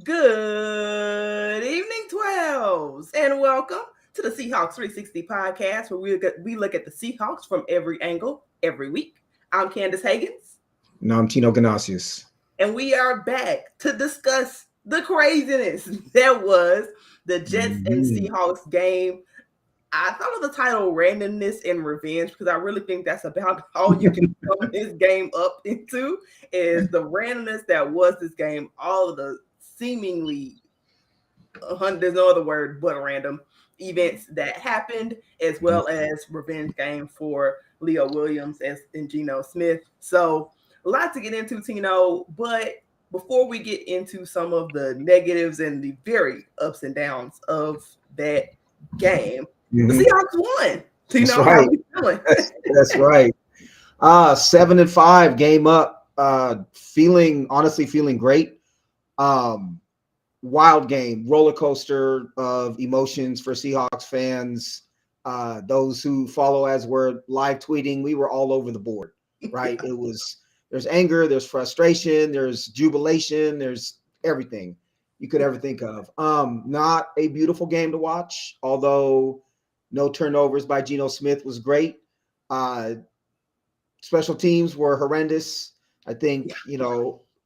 Good evening, 12s, and welcome to the Seahawks360 podcast, where we look at the Seahawks from every angle every week. I'm Candace Higgins. And I'm Tino Ganasius. And we are back to discuss the craziness that was the Jets and Seahawks game. I thought of the title Randomness and Revenge because I really think that's about all you can sum this game up into is the randomness that was this game, all of the seemingly, there's no other word but random events that happened, as well as revenge game for Leo Williams and Geno Smith. So a lot to get into, Tino, but before we get into some of the negatives and the very ups and downs of that game, the Seahawks won. Tino, that's right. How you feeling? That's right. 7-5 game up. Honestly feeling great. Wild game, roller coaster of emotions for Seahawks fans. Those who follow as we're live tweeting, we were all over the board, right? There's anger, there's frustration, there's jubilation, there's everything you could ever think of. Not a beautiful game to watch, although no turnovers by Geno Smith was great. Special teams were horrendous. I think,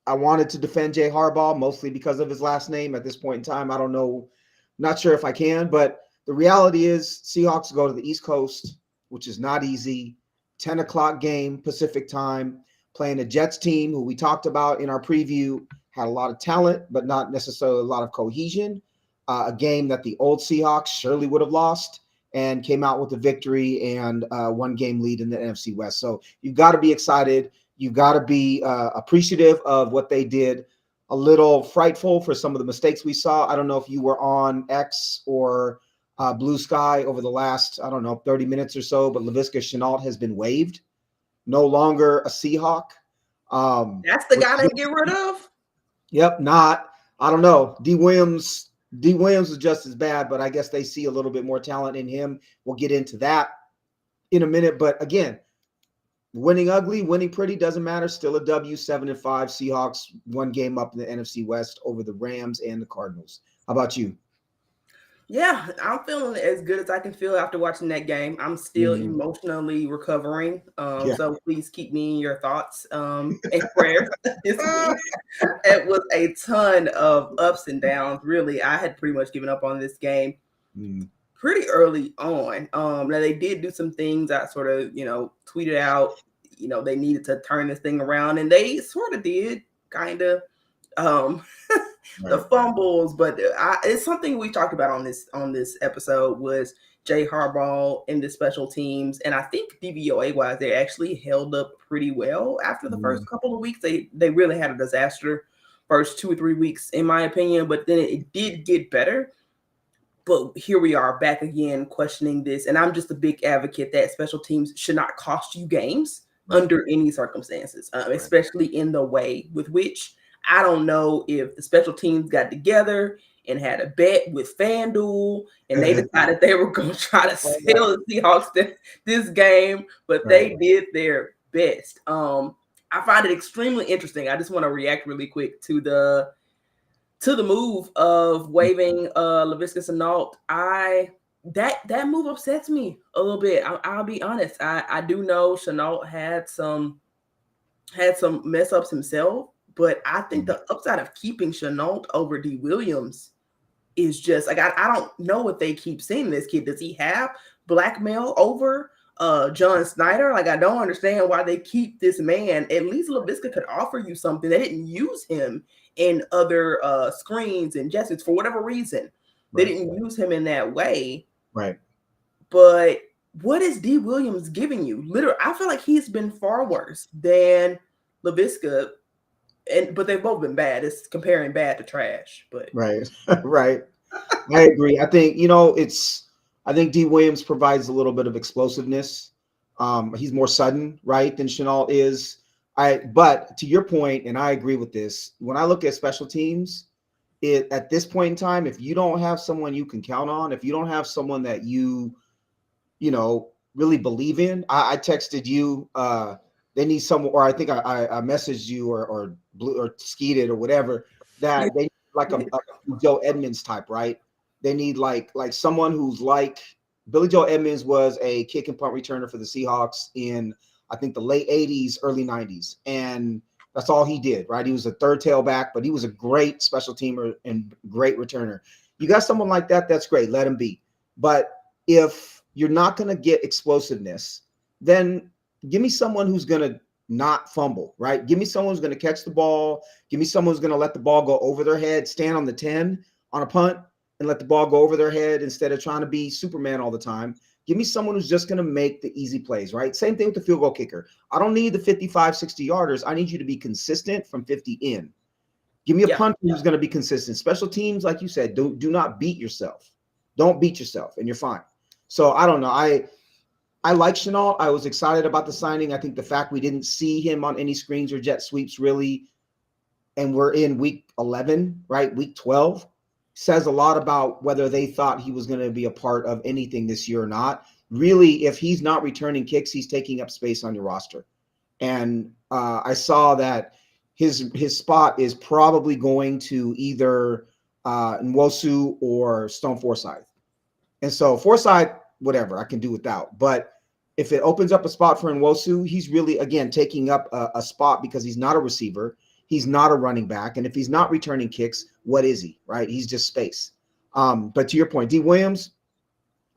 I wanted to defend Jay Harbaugh mostly because of his last name at this point in time. I don't know. Not sure if I can, but the reality is Seahawks go to the East Coast, which is not easy. 10 o'clock game, Pacific time, playing a Jets team who we talked about in our preview, had a lot of talent, but not necessarily a lot of cohesion. A game that the old Seahawks surely would have lost, and came out with a victory and one game lead in the NFC West. So you've got to be excited. You've got to be appreciative of what they did. A little frightful for some of the mistakes we saw. I don't know if you were on X or Blue Sky over the last, 30 minutes or so, but Laviska Shenault has been waived. No longer a Seahawk. That's the guy they get rid of? Yep, not. I don't know. D. Williams was just as bad, but I guess they see a little bit more talent in him. We'll get into that in a minute. But again, winning ugly, winning pretty, doesn't matter. Still a W, 7-5. Seahawks one game up in the NFC West over the Rams and the Cardinals. How about you? Yeah, I'm feeling as good as I can feel after watching that game. I'm still emotionally recovering. So please keep me in your thoughts and prayers this week. It was a ton of ups and downs. Really, I had pretty much given up on this game pretty early on. Now they did do some things. I sort of, tweeted out, they needed to turn this thing around, and they sort of did, kind of. The fumbles, but it's something we talked about on this episode was Jay Harbaugh and the special teams, and I think DVOA wise they actually held up pretty well after the first couple of weeks. They really had a disaster first 2 or 3 weeks in my opinion, but then it did get better. But here we are back again questioning this, and I'm just a big advocate that special teams should not cost you games under any circumstances, especially in the way with which. I don't know if the special teams got together and had a bet with FanDuel and they decided they were going to try to sell the Seahawks this game, but they did their best. I find it extremely interesting. I just want to react really quick to the move of waiving Laviska Shenault. That move upsets me a little bit. I'll be honest. I do know Shenault had some mess ups himself. But I think the upside of keeping Shenault over D. Williams is just like I don't know what they keep seeing this kid. Does he have blackmail over John Snyder? Like I don't understand why they keep this man. At least Laviska could offer you something. They didn't use him in other screens and gestures for whatever reason. They didn't use him in that way. Right. But what is D. Williams giving you? Literally, I feel like he's been far worse than Laviska. But they've both been bad. It's comparing bad to trash. But right. I agree. I think I think D. Williams provides a little bit of explosiveness. He's more sudden, right, than Shenault is. But to your point, and I agree with this. When I look at special teams, at this point in time, if you don't have someone you can count on, if you don't have someone that you really believe in, I texted you. They need someone, or I think I messaged you or skeeted or whatever, that they need like a Joe Edmonds type, right? They need like someone who's like Billy Joe Edmonds was a kick and punt returner for the Seahawks in I think the late 80s, early 90s. And that's all he did, right? He was a third tailback, but he was a great special teamer and great returner. You got someone like that, that's great. Let him be. But if you're not going to get explosiveness, then give me someone who's going to not fumble, right? Give me someone who's going to catch the ball. Give me someone who's going to let the ball go over their head, stand on the 10 on a punt and let the ball go over their head instead of trying to be Superman all the time. Give me someone who's just going to make the easy plays, right? Same thing with the field goal kicker. I don't need the 55, 60 yarders. I need you to be consistent from 50 in. Give me a punter who's going to be consistent. Special teams, like you said, do not beat yourself. Don't beat yourself, and you're fine. So I don't know. I like Shenault. I was excited about the signing. I think the fact we didn't see him on any screens or jet sweeps really, and we're in week 11, right? Week 12, says a lot about whether they thought he was going to be a part of anything this year or not. Really, if he's not returning kicks, he's taking up space on your roster. And I saw that his spot is probably going to either Nwosu or Stone Forsythe. And so Forsythe, whatever, I can do without. But if it opens up a spot for Nwosu, he's really, again, taking up a spot because he's not a receiver. He's not a running back. And if he's not returning kicks, what is he, right? He's just space. But to your point, D. Williams,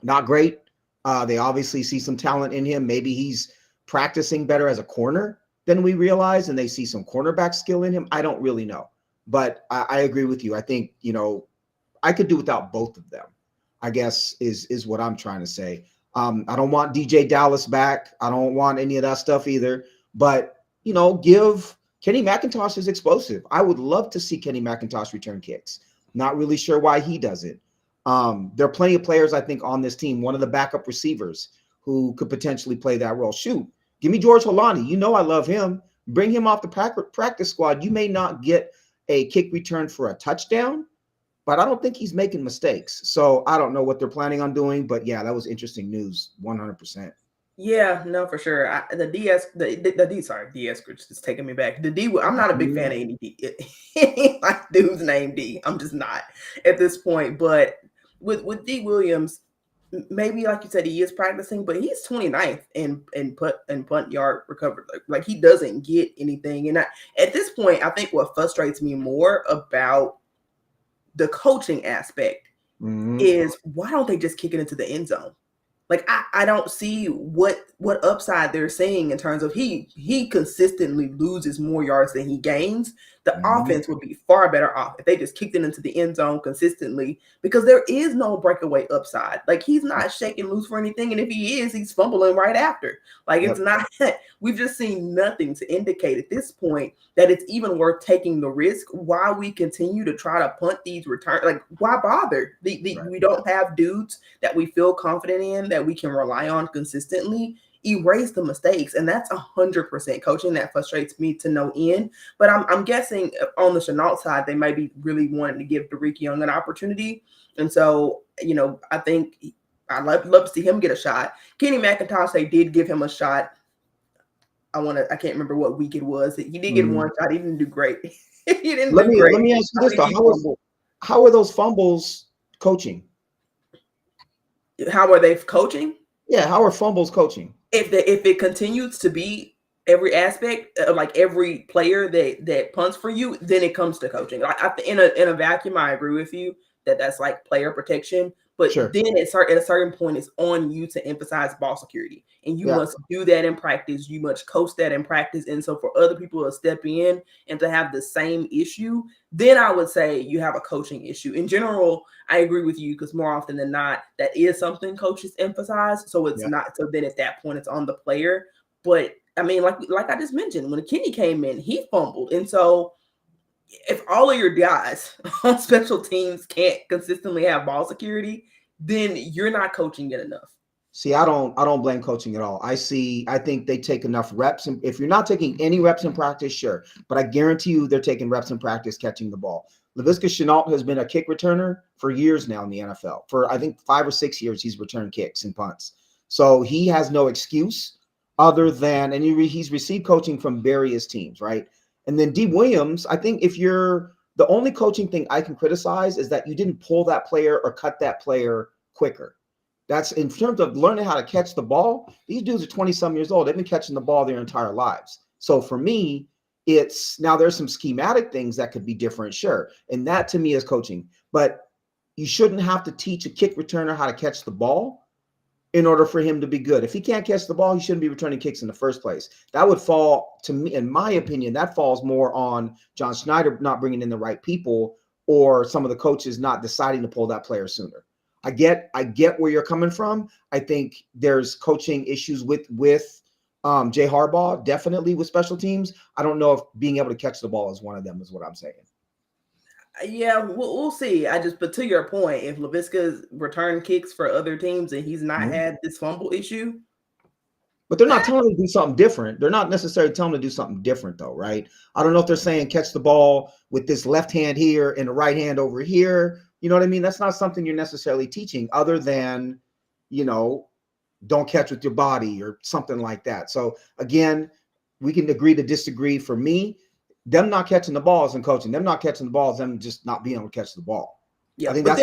not great. They obviously see some talent in him. Maybe he's practicing better as a corner than we realize, and they see some cornerback skill in him. I don't really know. But I agree with you. I think, I could do without both of them, I guess, is what I'm trying to say. I don't want DJ Dallas back. I don't want any of that stuff either. But, give Kenny McIntosh is explosive. I would love to see Kenny McIntosh return kicks. Not really sure why he does it. There are plenty of players, I think, on this team. One of the backup receivers who could potentially play that role. Shoot, give me George Holani. I love him. Bring him off the practice squad. You may not get a kick return for a touchdown, but I don't think he's making mistakes. So I don't know what they're planning on doing. But, yeah, that was interesting news, 100%. Yeah, no, for sure. The DS group is taking me back. The D, I'm not a big fan of any D. Like dude's name D. I'm just not at this point. But with D Williams, maybe like you said, he is practicing, but he's 29th in punt yard recovery. Like he doesn't get anything. And at this point, I think what frustrates me more about the coaching aspect is why don't they just kick it into the end zone? Like I don't see what upside they're seeing in terms of he consistently loses more yards than he gains. The offense would be far better off if they just kicked it into the end zone consistently, because there is no breakaway upside. Like he's not shaking loose for anything, and if he is, he's fumbling right after. Like it's not. We've just seen nothing to indicate at this point that it's even worth taking the risk. Why we continue to try to punt these returns? Like why bother? We don't have dudes that we feel confident in that we can rely on consistently. Erase the mistakes, and that's 100% coaching. That frustrates me to no end. But I'm guessing on the Shenault side, they might be really wanting to give Derek Young an opportunity, and so I think I'd love to see him get a shot. Kenny McIntosh, they did give him a shot. I can't remember what week it was. He did get one shot. He didn't do great. He didn't do great. Let me ask you this though: how are those fumbles coaching? How are they coaching? Yeah, how are fumbles coaching? If it continues to be every aspect, like every player that punts for you, then it comes to coaching. Like in a vacuum, I agree with you that that's like player protection. But then at a certain point, it's on you to emphasize ball security, and you must do that in practice. You must coach that in practice, and so for other people to step in and to have the same issue, then I would say you have a coaching issue. In general, I agree with you because more often than not, that is something coaches emphasize. So it's not. So then at that point, it's on the player. But I mean, like I just mentioned, when Kenny came in, he fumbled, and so if all of your guys on special teams can't consistently have ball security, then you're not coaching it enough. See, I don't blame coaching at all. I think they take enough reps. And if you're not taking any reps in practice, sure. But I guarantee you they're taking reps in practice catching the ball. Laviska Shenault has been a kick returner for years now in the NFL. For I think 5 or 6 years, he's returned kicks and punts. So he has no excuse other than, and he's received coaching from various teams, right? And then D. Williams, I think if you're The only coaching thing I can criticize is that you didn't pull that player or cut that player quicker. That's in terms of learning how to catch the ball. These dudes are 20-some years old. They've been catching the ball their entire lives. So for me, it's now there's some schematic things that could be different, sure. And that to me is coaching. But you shouldn't have to teach a kick returner how to catch the ball in order for him to be good. If he can't catch the ball, he shouldn't be returning kicks in the first place. That would fall, to me, in my opinion, that falls more on John Schneider not bringing in the right people or some of the coaches not deciding to pull that player sooner. I get where you're coming from. I think there's coaching issues with Jay Harbaugh, definitely with special teams. I don't know if being able to catch the ball is one of them, is what I'm saying. Yeah, we'll see. But to your point, if Laviska's returned kicks for other teams and he's not had this fumble issue. But they're not telling him to do something different. They're not necessarily telling him to do something different, though, right? I don't know if they're saying catch the ball with this left hand here and the right hand over here. You know what I mean? That's not something you're necessarily teaching other than, don't catch with your body or something like that. So, again, we can agree to disagree. For me, them not catching the ball isn't coaching. Them not catching the ball is them just not being able to catch the ball. Yeah, I think that's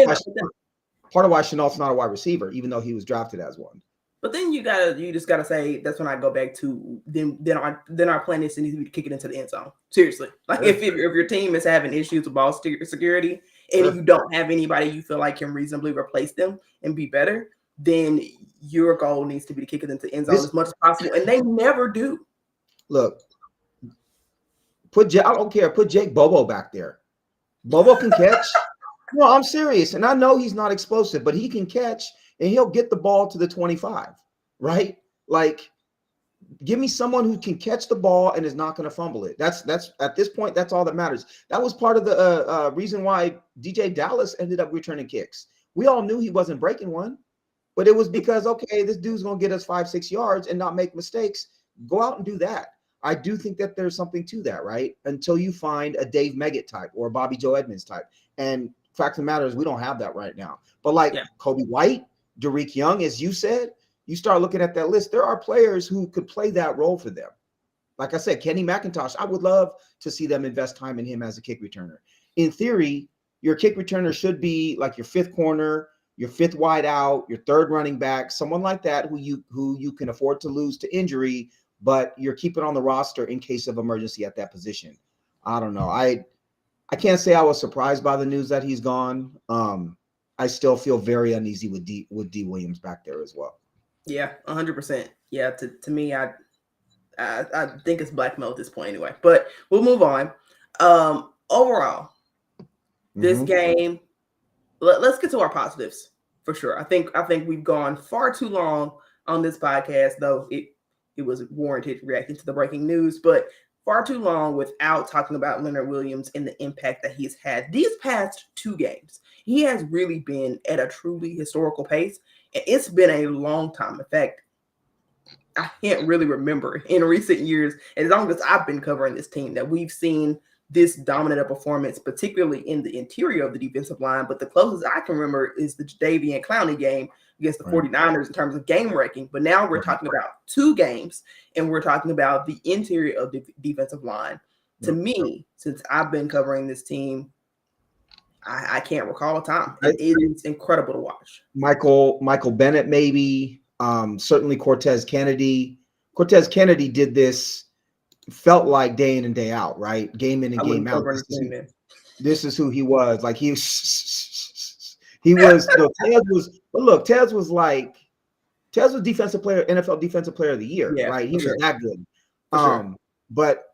part of why Chenault's not a wide receiver, even though he was drafted as one. But then you just gotta say, that's when I go back to then our plan is to need to kick it into the end zone. Seriously, like if your team is having issues with ball security and you don't have anybody you feel like can reasonably replace them and be better, then your goal needs to be to kick it into the end zone as much as possible, and they never do. Look, I don't care. Put Jake Bobo back there. Bobo can catch. No, I'm serious, and I know he's not explosive, but he can catch. And he'll get the ball to the 25, right? Like, give me someone who can catch the ball and is not going to fumble it. That's at this point, that's all that matters. That was part of the reason why DJ Dallas ended up returning kicks. We all knew he wasn't breaking one, but it was because, okay, this dude's going to get us 5-6 yards and not make mistakes. Go out and do that. I do think that there's something to that, right? Until you find a Dave Meggett type or a Bobby Joe Edmonds type. And fact of the matter is we don't have that right now. But Kobe White, Derek Young, as you said, you start looking at that list, there are players who could play that role for them. Like I said, Kenny McIntosh, I would love to see them invest time in him as a kick returner. In theory, your kick returner should be like your fifth corner, your fifth wide out, your third running back, someone like that who you can afford to lose to injury, but you're keeping on the roster in case of emergency at that position. I don't know. I can't say I was surprised by the news that he's gone. I still feel very uneasy with D Williams back there as well. Yeah, 100%. Yeah, to me, I think it's blackmail at this point anyway. But we'll move on. Overall, this game. Let's get to our positives for sure. I think we've gone far too long on this podcast, though it was warranted reacting to the breaking news, but far too long without talking about Leonard Williams and the impact that he's had these past 2 games. He has really been at a truly historical pace, and it's been a long time. In fact, I can't really remember in recent years, as long as I've been covering this team, that we've seen this dominant performance, particularly in the interior of the defensive line. But the closest I can remember is the Jadeveon Clowney game against the 49ers in terms of game ranking. But now we're talking about 2 games, and we're talking about the interior of the defensive line. To me, since I've been covering this team, I can't recall a time. It is incredible to watch. Michael Bennett, maybe. Certainly Cortez Kennedy. Cortez Kennedy did this, felt like day in and day out, right? Game in and game out. This is who he was. Like he was. Tez was defensive player, NFL defensive player of the year, right? He was that good. But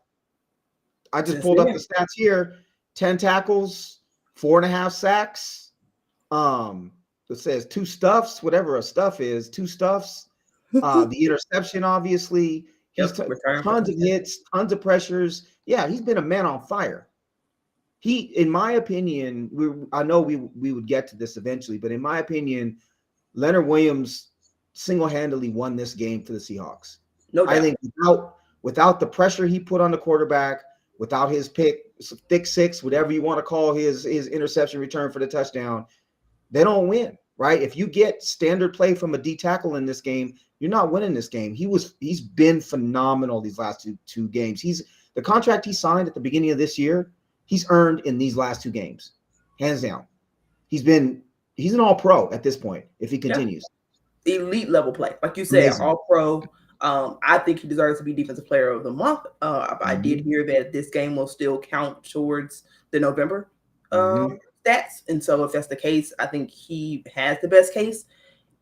I just pulled up the stats here: 10 tackles, 4.5 sacks. It says 2 stuffs, whatever a stuff is, 2 stuffs. The interception, obviously. He's tons of hits, tons of pressures. Yeah, he's been a man on fire. He, in my opinion, I know we would get to this eventually, but in my opinion, Leonard Williams single-handedly won this game for the Seahawks. No doubt. I think without the pressure he put on the quarterback, without his thick 6, whatever you want to call his interception return for the touchdown, they don't win, right? If you get standard play from a D tackle in this game, you're not winning this game. He's been phenomenal these last two games. The contract he signed at the beginning of this year he's earned in these last 2 games, hands down. He's an all-pro at this point if he continues. Elite level play, like you said, Amazing. all-pro. I think he deserves to be Defensive Player of the Month. I did hear that this game will still count towards the November stats, and so if that's the case, I think he has the best case.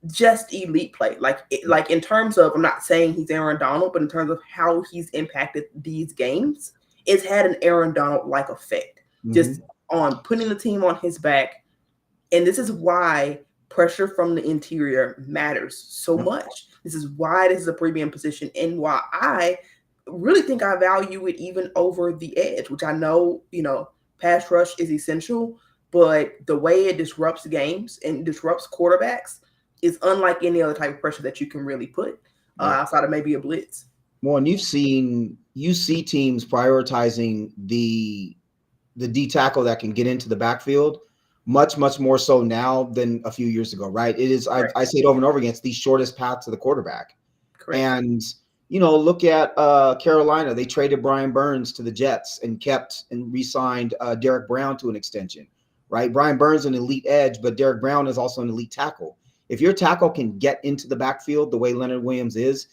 Just elite play, like in terms of, I'm not saying he's Aaron Donald, but in terms of how he's impacted these games, it's had an Aaron Donald-like effect, just on putting the team on his back. And this is why pressure from the interior matters so much. This is why this is a premium position, and why I really think I value it even over the edge, which I know, pass rush is essential, but the way it disrupts games and disrupts quarterbacks is unlike any other type of pressure that you can really put outside of maybe a blitz. Well, and you see teams prioritizing the D tackle that can get into the backfield much more so now than a few years ago, right? It is, I say it over and over again, it's the shortest path to the quarterback. Correct. And look at Carolina. They traded Brian Burns to the Jets and kept and re-signed Derek Brown to an extension, right? Brian Burns is an elite edge, but Derek Brown is also an elite tackle. If your tackle can get into the backfield the way Leonard Williams is,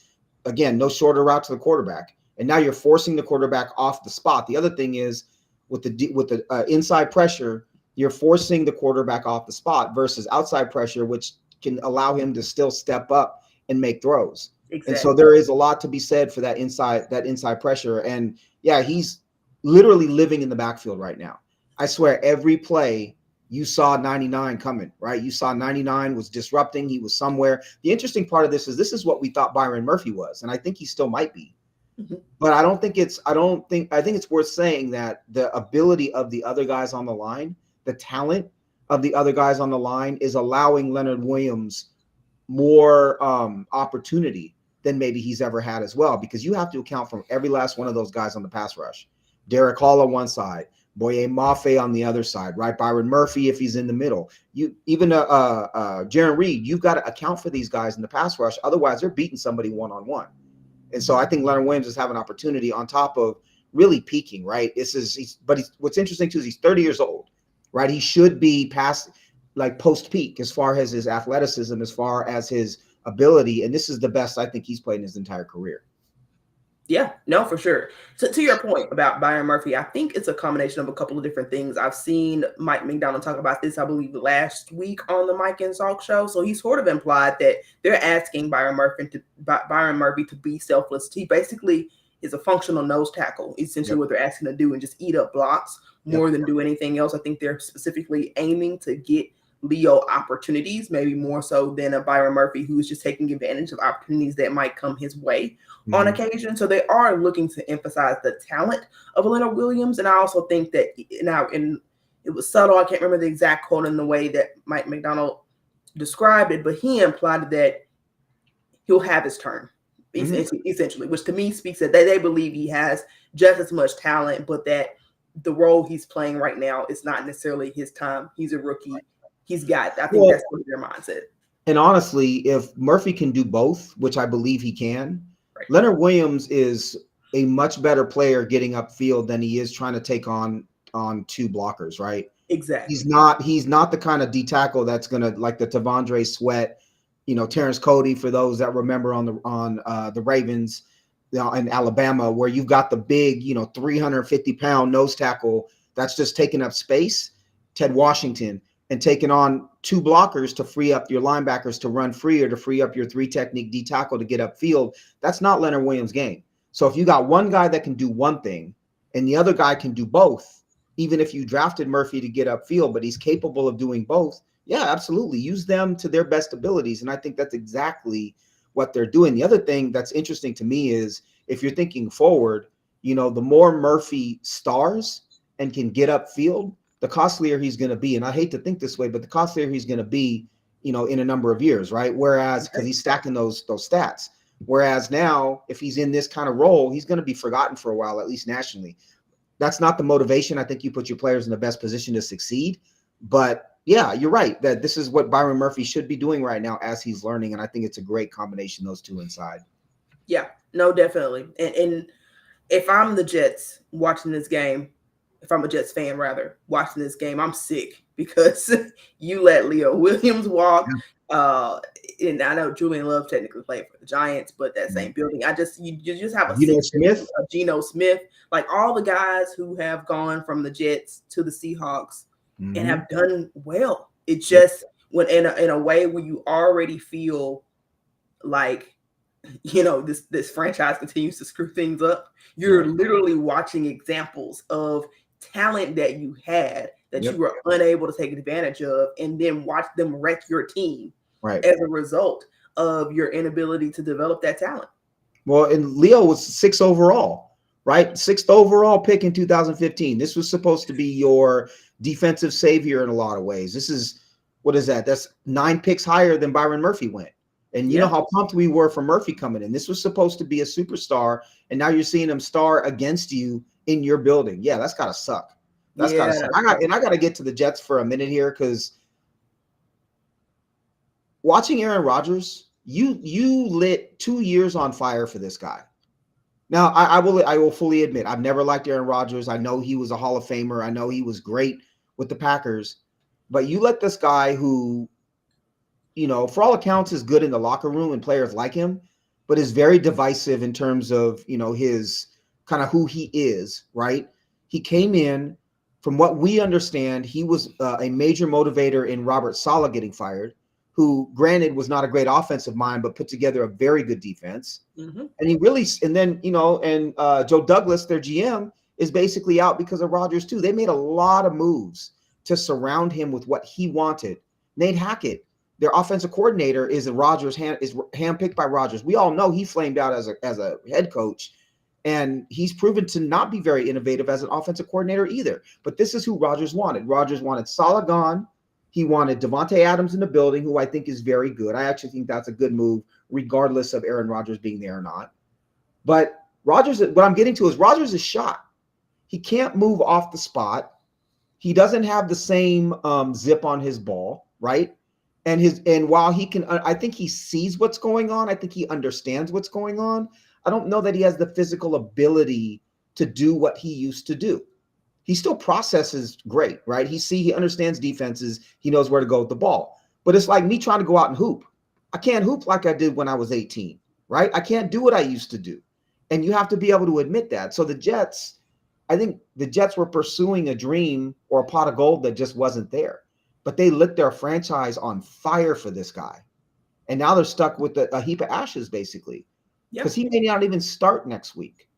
again, no shorter route to the quarterback. And now you're forcing the quarterback off the spot. The other thing is with the inside pressure, you're forcing the quarterback off the spot versus outside pressure, which can allow him to still step up and make throws. Exactly. And so there is a lot to be said for that inside pressure. And yeah, he's literally living in the backfield right now. I swear every play you saw 99 coming, right? You saw 99 was disrupting. He was somewhere. The interesting part of this is what we thought Byron Murphy was. And I think he still might be. But I think it's worth saying that the ability of the other guys on the line, the talent of the other guys on the line is allowing Leonard Williams more opportunity than maybe he's ever had as well, because you have to account for every last one of those guys on the pass rush. Derek Hall on one side, Boye Mafe on the other side, right? Byron Murphy if he's in the middle. Jaron Reed, you've got to account for these guys in the pass rush. Otherwise, they're beating somebody one-on-one. And so I think Leonard Williams is having an opportunity on top of really peaking, right? What's interesting too is he's 30 years old, right? He should be past post-peak as far as his athleticism, as far as his ability. And this is the best I think he's played in his entire career. Yeah, no, for sure. So to your point about Byron Murphy, I think it's a combination of a couple of different things. I've seen Mike McDonald talk about this, I believe, last week on the Mike and Salk show. So he sort of implied that they're asking Byron Murphy to be selfless. He basically is a functional nose tackle, essentially what they're asking to do, and just eat up blocks more than do anything else. I think they're specifically aiming to get Leo opportunities, maybe more so than a Byron Murphy who is just taking advantage of opportunities that might come his way on occasion. So they are looking to emphasize the talent of Leonard Williams. And I also think that it was subtle. I can't remember the exact quote in the way that Mike McDonald described it, but he implied that he'll have his turn, essentially, which to me speaks that they believe he has just as much talent, but that the role he's playing right now is not necessarily his time. He's a rookie. He's got, I think that's their mindset. And honestly, if Murphy can do both, which I believe he can, Leonard Williams is a much better player getting upfield than he is trying to take on two blockers, right? Exactly. He's not the kind of D tackle that's gonna, like the Tavondre Sweat, Terrence Cody, for those that remember on the Ravens in Alabama, where you've got the big 350-pound nose tackle that's just taking up space, Ted Washington, and taking on two blockers to free up your linebackers to run free, or to free up your three technique D tackle to get upfield. That's not Leonard Williams' game. So if you got one guy that can do one thing and the other guy can do both, even if you drafted Murphy to get upfield, but he's capable of doing both, yeah, absolutely. Use them to their best abilities. And I think that's exactly what they're doing. The other thing that's interesting to me is, if you're thinking forward, the more Murphy stars and can get upfield, the costlier he's going to be. And I hate to think this way, but the costlier he's going to be, in a number of years, right? Whereas, because he's stacking those stats. Whereas now, if he's in this kind of role, he's going to be forgotten for a while, at least nationally. That's not the motivation. I think you put your players in the best position to succeed. But yeah, you're right that this is what Byron Murphy should be doing right now as he's learning. And I think it's a great combination, those two inside. Yeah, no, definitely. And if I'm the Jets watching this game, if I'm a Jets fan, rather, watching this game, I'm sick because you let Leo Williams walk. And I know Julian Love technically played for the Giants, but that same building, you just have a Geno Smith, like all the guys who have gone from the Jets to the Seahawks and have done well. It just when in a way where you already feel like, you know, this franchise continues to screw things up. You're literally watching examples of talent that you had that you were unable to take advantage of, and then watch them wreck your team as a result of your inability to develop that talent. Well, and Leo was 6th overall, right? 6th overall pick in 2015. This was supposed to be your defensive savior in a lot of ways. This is, what is that? That's 9 picks higher than Byron Murphy went. And you know how pumped we were for Murphy coming in. This was supposed to be a superstar, and now you're seeing him star against you in your building. Yeah, that's gotta suck. That's gotta suck. I gotta get to the Jets for a minute here, because watching Aaron Rodgers, you lit 2 years on fire for this guy. Now, I will fully admit, I've never liked Aaron Rodgers. I know he was a Hall of Famer. I know he was great with the Packers, but you let this guy who, you know, for all accounts is good in the locker room and players like him, but is very divisive in terms of, you know, his kind of who he is, right? He came in, from what we understand, he was a major motivator in Robert Saleh getting fired, who granted was not a great offensive mind, but put together a very good defense. And he really, and then, you know, and Joe Douglas, their GM, is basically out because of Rodgers too. They made a lot of moves to surround him with what he wanted. Nate Hackett, their offensive coordinator, is handpicked by Rodgers. We all know he flamed out as a head coach, and he's proven to not be very innovative as an offensive coordinator either. But this is who Rodgers wanted. Rodgers wanted Saleh gone. He wanted Devontae Adams in the building, who I think is very good. I actually think that's a good move, regardless of Aaron Rodgers being there or not. But Rodgers, what I'm getting to is Rodgers is shot. He can't move off the spot. He doesn't have the same zip on his ball, right? And while he can, I think he sees what's going on. I think he understands what's going on. I don't know that he has the physical ability to do what he used to do. He still processes great, right? He understands defenses. He knows where to go with the ball. But it's like me trying to go out and hoop. I can't hoop like I did when I was 18, right? I can't do what I used to do. And you have to be able to admit that. So the Jets, I think the Jets were pursuing a dream or a pot of gold that just wasn't there. But they lit their franchise on fire for this guy. And now they're stuck with a heap of ashes, basically. Because he may not even start next week.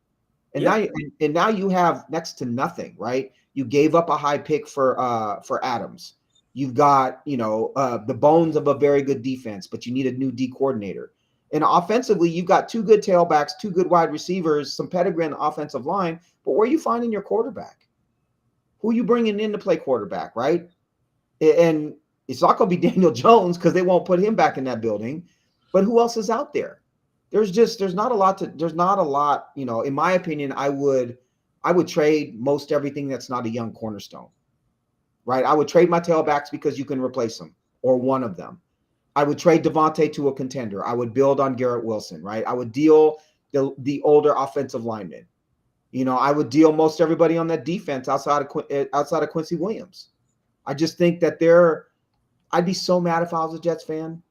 And now you have next to nothing, right? You gave up a high pick for Adams. You've got, you know, the bones of a very good defense, but you need a new D coordinator. And offensively, you've got 2 good tailbacks, 2 good wide receivers, some pedigree in the offensive line. But where are you finding your quarterback? Who are you bringing in to play quarterback, right? And it's not going to be Daniel Jones, because they won't put him back in that building. But who else is out there? There's not a lot, you know, in my opinion. I would trade most everything that's not a young cornerstone, right? I would trade my tailbacks because you can replace them, or one of them. I would trade Devontae to a contender. I would build on Garrett Wilson, right? I would deal the older offensive linemen. You know, I would deal most everybody on that defense outside of Quincy Williams. I just think that I'd be so mad if I was a Jets fan.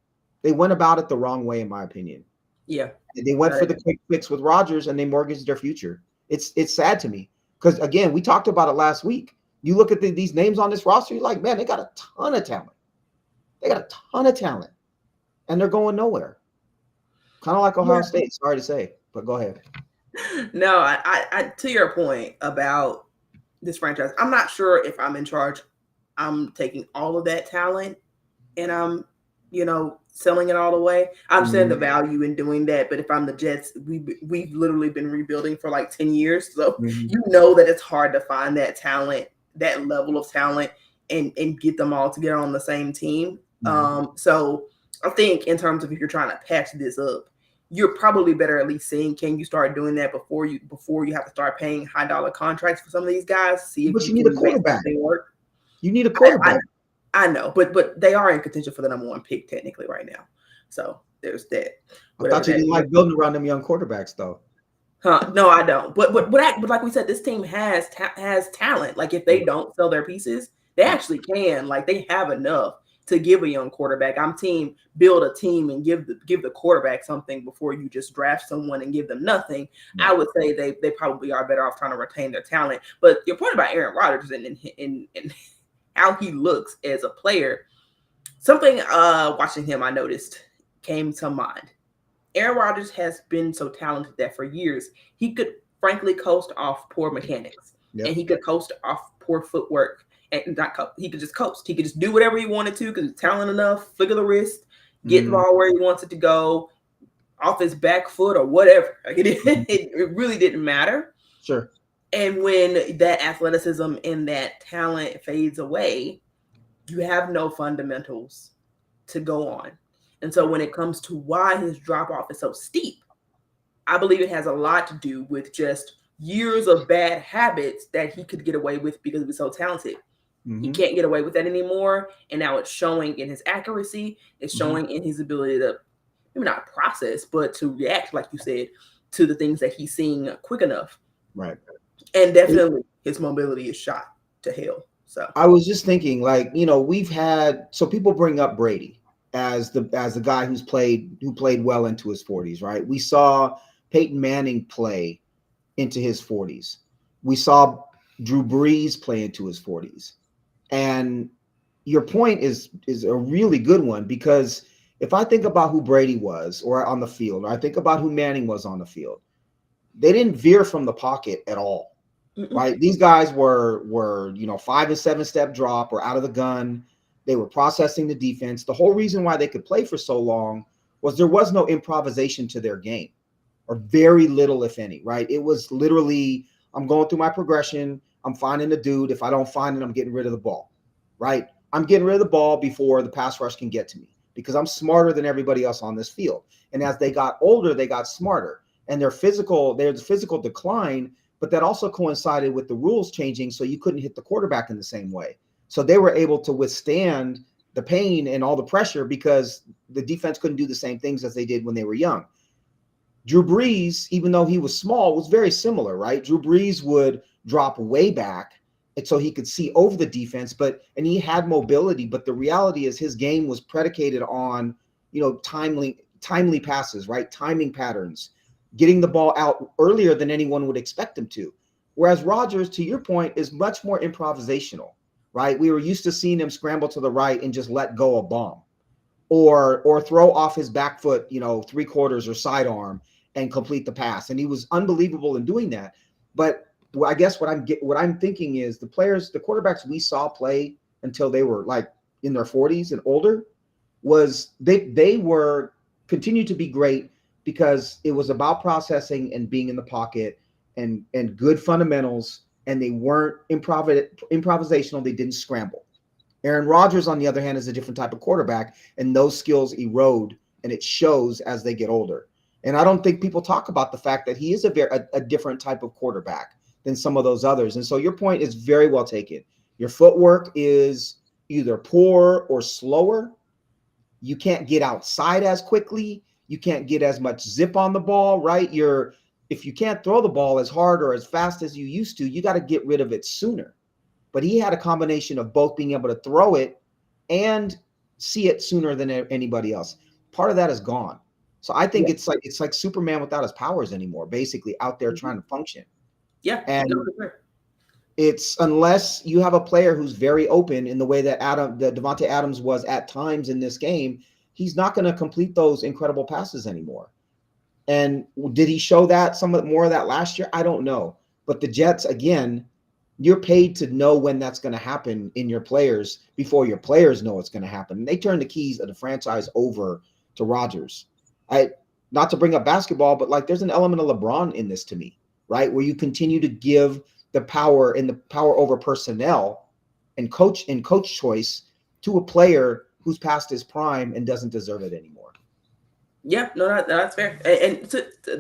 They went about it the wrong way, in my opinion. Yeah. They went for the quick fix with Rodgers, and they mortgaged their future. It's sad to me, because, again, we talked about it last week. You look at these names on this roster, you're like, man, they got a ton of talent. And they're going nowhere. Kind of like Ohio State. Sorry to say, but go ahead. No, I to your point about this franchise, I'm not sure if I'm in charge. I'm taking all of that talent and I'm, you know, selling it all away. I understand the value in doing that, but if I'm the Jets, we've literally been rebuilding for like 10 years. So you know that it's hard to find that talent, that level of talent, and get them all together on the same team. So I think in terms of if you're trying to patch this up, you're probably better at least seeing, can you start doing that before you have to start paying high dollar contracts for some of these guys? See if you need a quarterback. You need a quarterback. I know, but they are in contention for the number 1 pick technically right now. So there's that. I thought you didn't like building around them young quarterbacks, though. Huh? No, I don't. But like we said, this team has talent. Like if they don't sell their pieces, they actually can. Like they have enough to give a young quarterback. I'm team build a team and give the quarterback something before you just draft someone and give them nothing. Yeah. I would say they probably are better off trying to retain their talent. But your point about Aaron Rodgers and how he looks as a player, something watching him I noticed came to mind. Aaron Rodgers has been so talented that for years he could frankly coast off poor mechanics, and he could coast off poor footwork, and he could just coast. He could just do whatever he wanted to because he's talented enough. Flick of the wrist, get the ball where he wants it to go, off his back foot or whatever. Like it really didn't matter. Sure. And when that athleticism and that talent fades away, you have no fundamentals to go on. And so when it comes to why his drop off is so steep, I believe it has a lot to do with just years of bad habits that he could get away with because he was so talented. He can't get away with that anymore. And now it's showing in his accuracy. It's showing in his ability to maybe not process, but to react, like you said, to the things that he's seeing quick enough. Right. And definitely his mobility is shot to hell. So I was just thinking, like, we've had, so people bring up Brady as the guy who played well into his 40s, right? We saw Peyton Manning play into his 40s. We saw Drew Brees play into his 40s. And your point is a really good one, because if I think about who Brady was or on the field, or I think about who Manning was on the field, they didn't veer from the pocket at all. Right? These guys were 5 and 7 step drop or out of the gun. They were processing the defense. The whole reason why they could play for so long was there was no improvisation to their game, or very little, if any, right? It was literally, I'm going through my progression. I'm finding the dude. If I don't find it, I'm getting rid of the ball, right? I'm getting rid of the ball before the pass rush can get to me because I'm smarter than everybody else on this field. And as they got older, they got smarter, and there's physical decline, but that also coincided with the rules changing. So you couldn't hit the quarterback in the same way. So they were able to withstand the pain and all the pressure because the defense couldn't do the same things as they did when they were young. Drew Brees, even though he was small, was very similar, right? Drew Brees would drop way back and so he could see over the defense, and he had mobility, but the reality is his game was predicated on, timely passes, right? Timing patterns, getting the ball out earlier than anyone would expect him to. Whereas Rodgers, to your point, is much more improvisational, right? We were used to seeing him scramble to the right and just let go a bomb, or throw off his back foot, 3/4 or sidearm and complete the pass. And he was unbelievable in doing that. But I guess what I'm thinking is the quarterbacks we saw play until they were like in their 40s and older, was they were continued to be great because it was about processing and being in the pocket and good fundamentals, and they weren't improvisational. They didn't scramble. Aaron Rodgers, on the other hand, is a different type of quarterback, and those skills erode, and it shows as they get older. And I don't think people talk about the fact that he is a different type of quarterback than some of those others. And so your point is very well taken. Your footwork is either poor or slower. You can't get outside as quickly. You can't get as much zip on the ball, right? If you can't throw the ball as hard or as fast as you used to, you got to get rid of it sooner. But he had a combination of both being able to throw it and see it sooner than anybody else. Part of that is gone. So I think it's like Superman without his powers anymore, basically out there trying to function. Yeah. And it's, unless you have a player who's very open in the way that Devontae Adams was at times in this game, he's not going to complete those incredible passes anymore. And did he show that more of that last year? I don't know. But the Jets, again, you're paid to know when that's going to happen in your players before your players know it's going to happen. And they turn the keys of the franchise over to Rodgers. Not to bring up basketball, but like there's an element of LeBron in this to me, right? Where you continue to give the power over personnel and coach choice to a player who's past his prime and doesn't deserve it anymore. Yeah, no, that's fair. And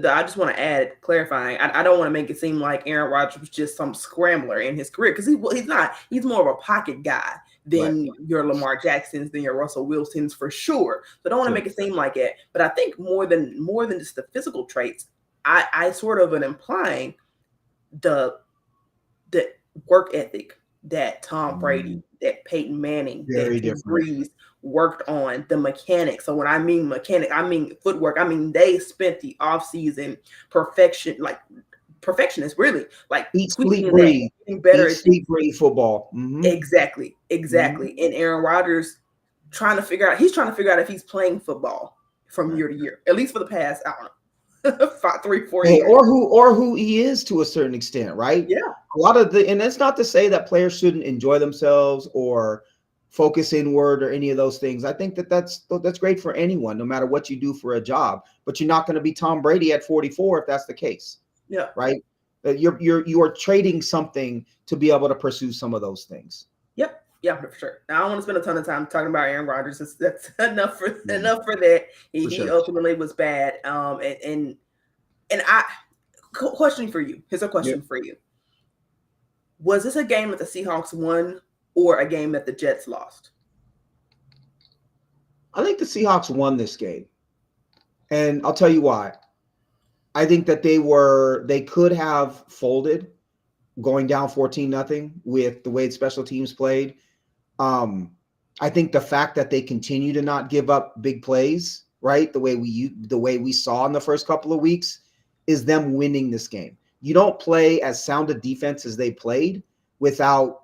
I just want to add, clarifying, I don't want to make it seem like Aaron Rodgers was just some scrambler in his career, because he's not. He's more of a pocket guy than your Lamar Jacksons, than your Russell Wilsons, for sure. So I don't want to make it seem like it. But I think more than just the physical traits, I sort of am implying the work ethic that Tom Brady, that Peyton Manning, Very that Drew different. Brees worked on, the mechanics. So when I mean mechanic, I mean footwork. I mean they spent the offseason perfectionists, really, like Eat, sleep, tweaking that, breathe. getting better Eat, at sleep, breathe football. exactly, Mhm. exactly. And Aaron Rodgers he's trying to figure out if he's playing football from year to year, at least for the past, I don't know, 4 Hey, years. or who he is to a certain extent, right? Yeah. A lot of and that's not to say that players shouldn't enjoy themselves or focus inward or any of those things. I think that's great for anyone, no matter what you do for a job. But you're not going to be Tom Brady at 44 if that's the case, Yeah. right? You are trading something to be able to pursue some of those things. Yep. Yeah, for sure. Now, I don't want to spend a ton of time talking about Aaron Rodgers. That's enough for that. For He sure. ultimately was bad. And I question for you. Here's a Yep. question for you. Was this a game that the Seahawks won or a game that the Jets lost? I think the Seahawks won this game, and I'll tell you why. I think that they could have folded going down 14-0 with the way special teams played. Um, I think the fact that they continue to not give up big plays, right? The way we saw in the first couple of weeks is them winning this game. You don't play as sound a defense as they played without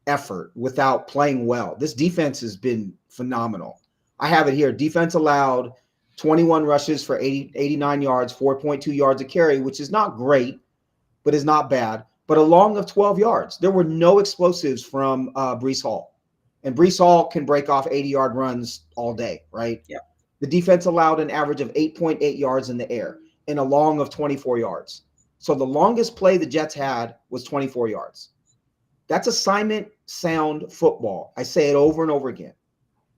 effort, without playing well. This defense has been phenomenal. I have it here. Defense allowed 21 rushes for 89 yards, 4.2 yards a carry, which is not great, but is not bad. But a long of 12 yards. There were no explosives from Breece Hall. And Breece Hall can break off 80-yard runs all day, right? Yeah. The defense allowed an average of 8.8 yards in the air and a long of 24 yards. So the longest play the Jets had was 24 yards. That's assignment sound football. I say it over and over again.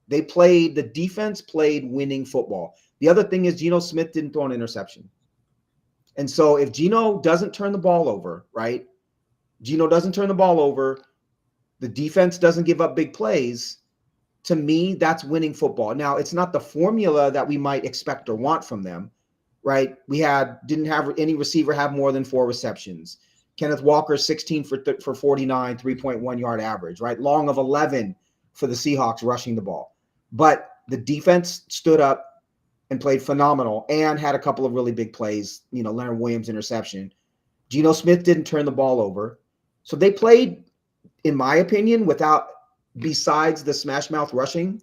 The defense played winning football. The other thing is Geno Smith didn't throw an interception. And so if Geno doesn't turn the ball over, right? Geno doesn't turn the ball over, the defense doesn't give up big plays. To me, that's winning football. Now, it's not the formula that we might expect or want from them, right? Didn't have any receiver have more than 4 receptions. Kenneth Walker, 16 for 49, 3.1 yard average, right? Long of 11 for the Seahawks rushing the ball. But the defense stood up and played phenomenal and had a couple of really big plays, Leonard Williams interception. Geno Smith didn't turn the ball over. So they played, in my opinion, besides the smash mouth rushing,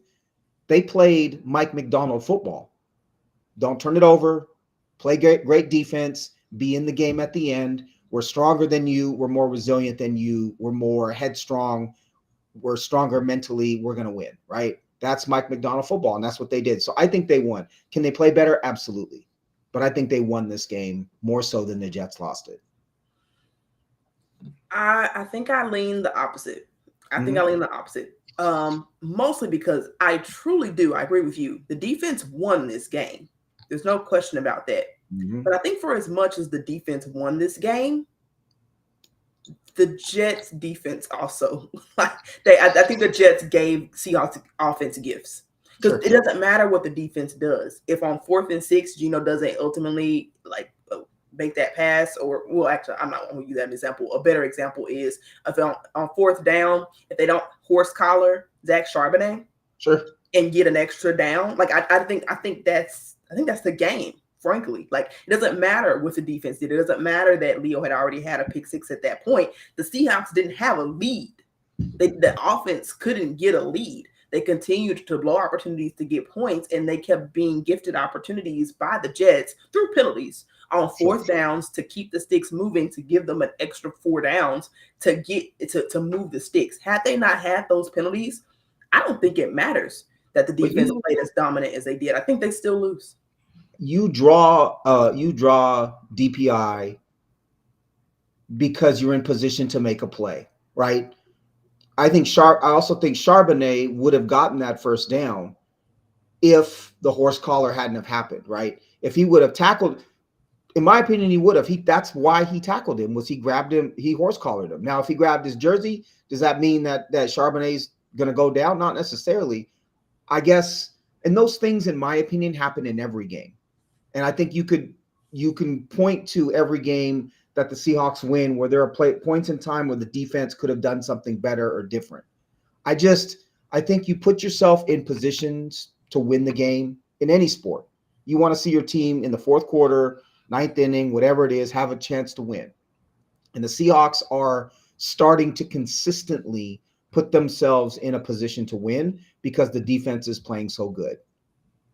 they played Mike McDonald football. Don't turn it over, play great defense, be in the game at the end. We're stronger than you. We're more resilient than you. We're more headstrong. We're stronger mentally. We're going to win, right? That's Mike McDonald football, and that's what they did. So I think they won. Can they play better? Absolutely. But I think they won this game more so than the Jets lost it. I think I lean the opposite. Mostly because I truly do. I agree with you. The defense won this game. There's no question about that. Mm-hmm. But I think for as much as the defense won this game, the Jets defense also, I think the Jets gave Seahawks offense gifts. Because It doesn't matter what the defense does. If on 4th and 6, Geno doesn't ultimately make that pass, actually, I'm not going to use that example. A better example is if on 4th down, if they don't horse collar Zach Charbonnet, and get an extra down, I think that's the game. Frankly, it doesn't matter what the defense did. It doesn't matter that Leo had already had a pick 6 at that point. The Seahawks didn't have a lead. The offense couldn't get a lead. They continued to blow opportunities to get points, and they kept being gifted opportunities by the Jets through penalties on 4th downs to keep the sticks moving, to give them an extra 4 downs to get to move the sticks. Had they not had those penalties, I don't think it matters that the defense played as dominant as they did. I think they still lose. You draw DPI because you're in position to make a play, right? I also think Charbonnet would have gotten that 1st down if the horse collar hadn't have happened, right? If he would have tackled, in my opinion, he would have. That's why he tackled him, was he grabbed him, he horse collared him. Now, if he grabbed his jersey, does that mean that Charbonnet's going to go down? Not necessarily. I guess, and those things, in my opinion, happen in every game. And I think you could you can point to every game that the Seahawks win where there are points in time where the defense could have done something better or different. I think you put yourself in positions to win the game in any sport. You want to see your team in the fourth quarter, ninth inning, whatever it is, have a chance to win. And the Seahawks are starting to consistently put themselves in a position to win because the defense is playing so good.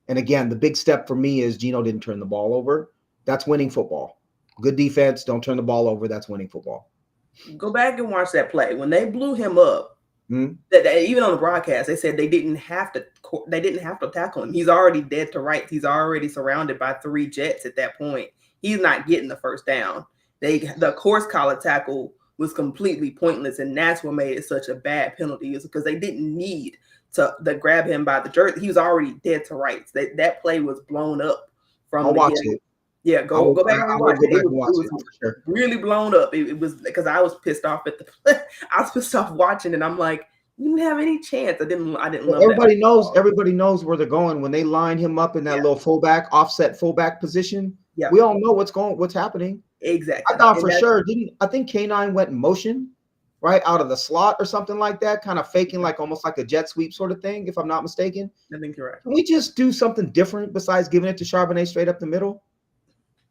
And again, the big step for me is Geno didn't turn the ball over. That's winning football. Good defense, don't turn the ball over. That's winning football. Go back and watch that play. When they blew him up, that even on the broadcast, they said they didn't have to tackle him. He's already dead to rights. He's already surrounded by 3 Jets at that point. He's not getting the first down. The course collar tackle was completely pointless, and that's what made it such a bad penalty, is because they didn't need to grab him by the jersey. He was already dead to rights. That play was blown up from I'll watch it. Yeah, go back and watch it. It was really blown up. It was because I was pissed off at I was pissed off watching it. I'm like, you didn't have any chance. I didn't love everybody that. Everybody knows where they're going when they line him up in that little offset fullback position. Yeah, we all know what's happening. Exactly. I thought for sure. I think K9 went in motion right out of the slot or something like that, kind of faking like almost like a jet sweep sort of thing, if I'm not mistaken. I think you're right. Can we just do something different besides giving it to Charbonnet straight up the middle?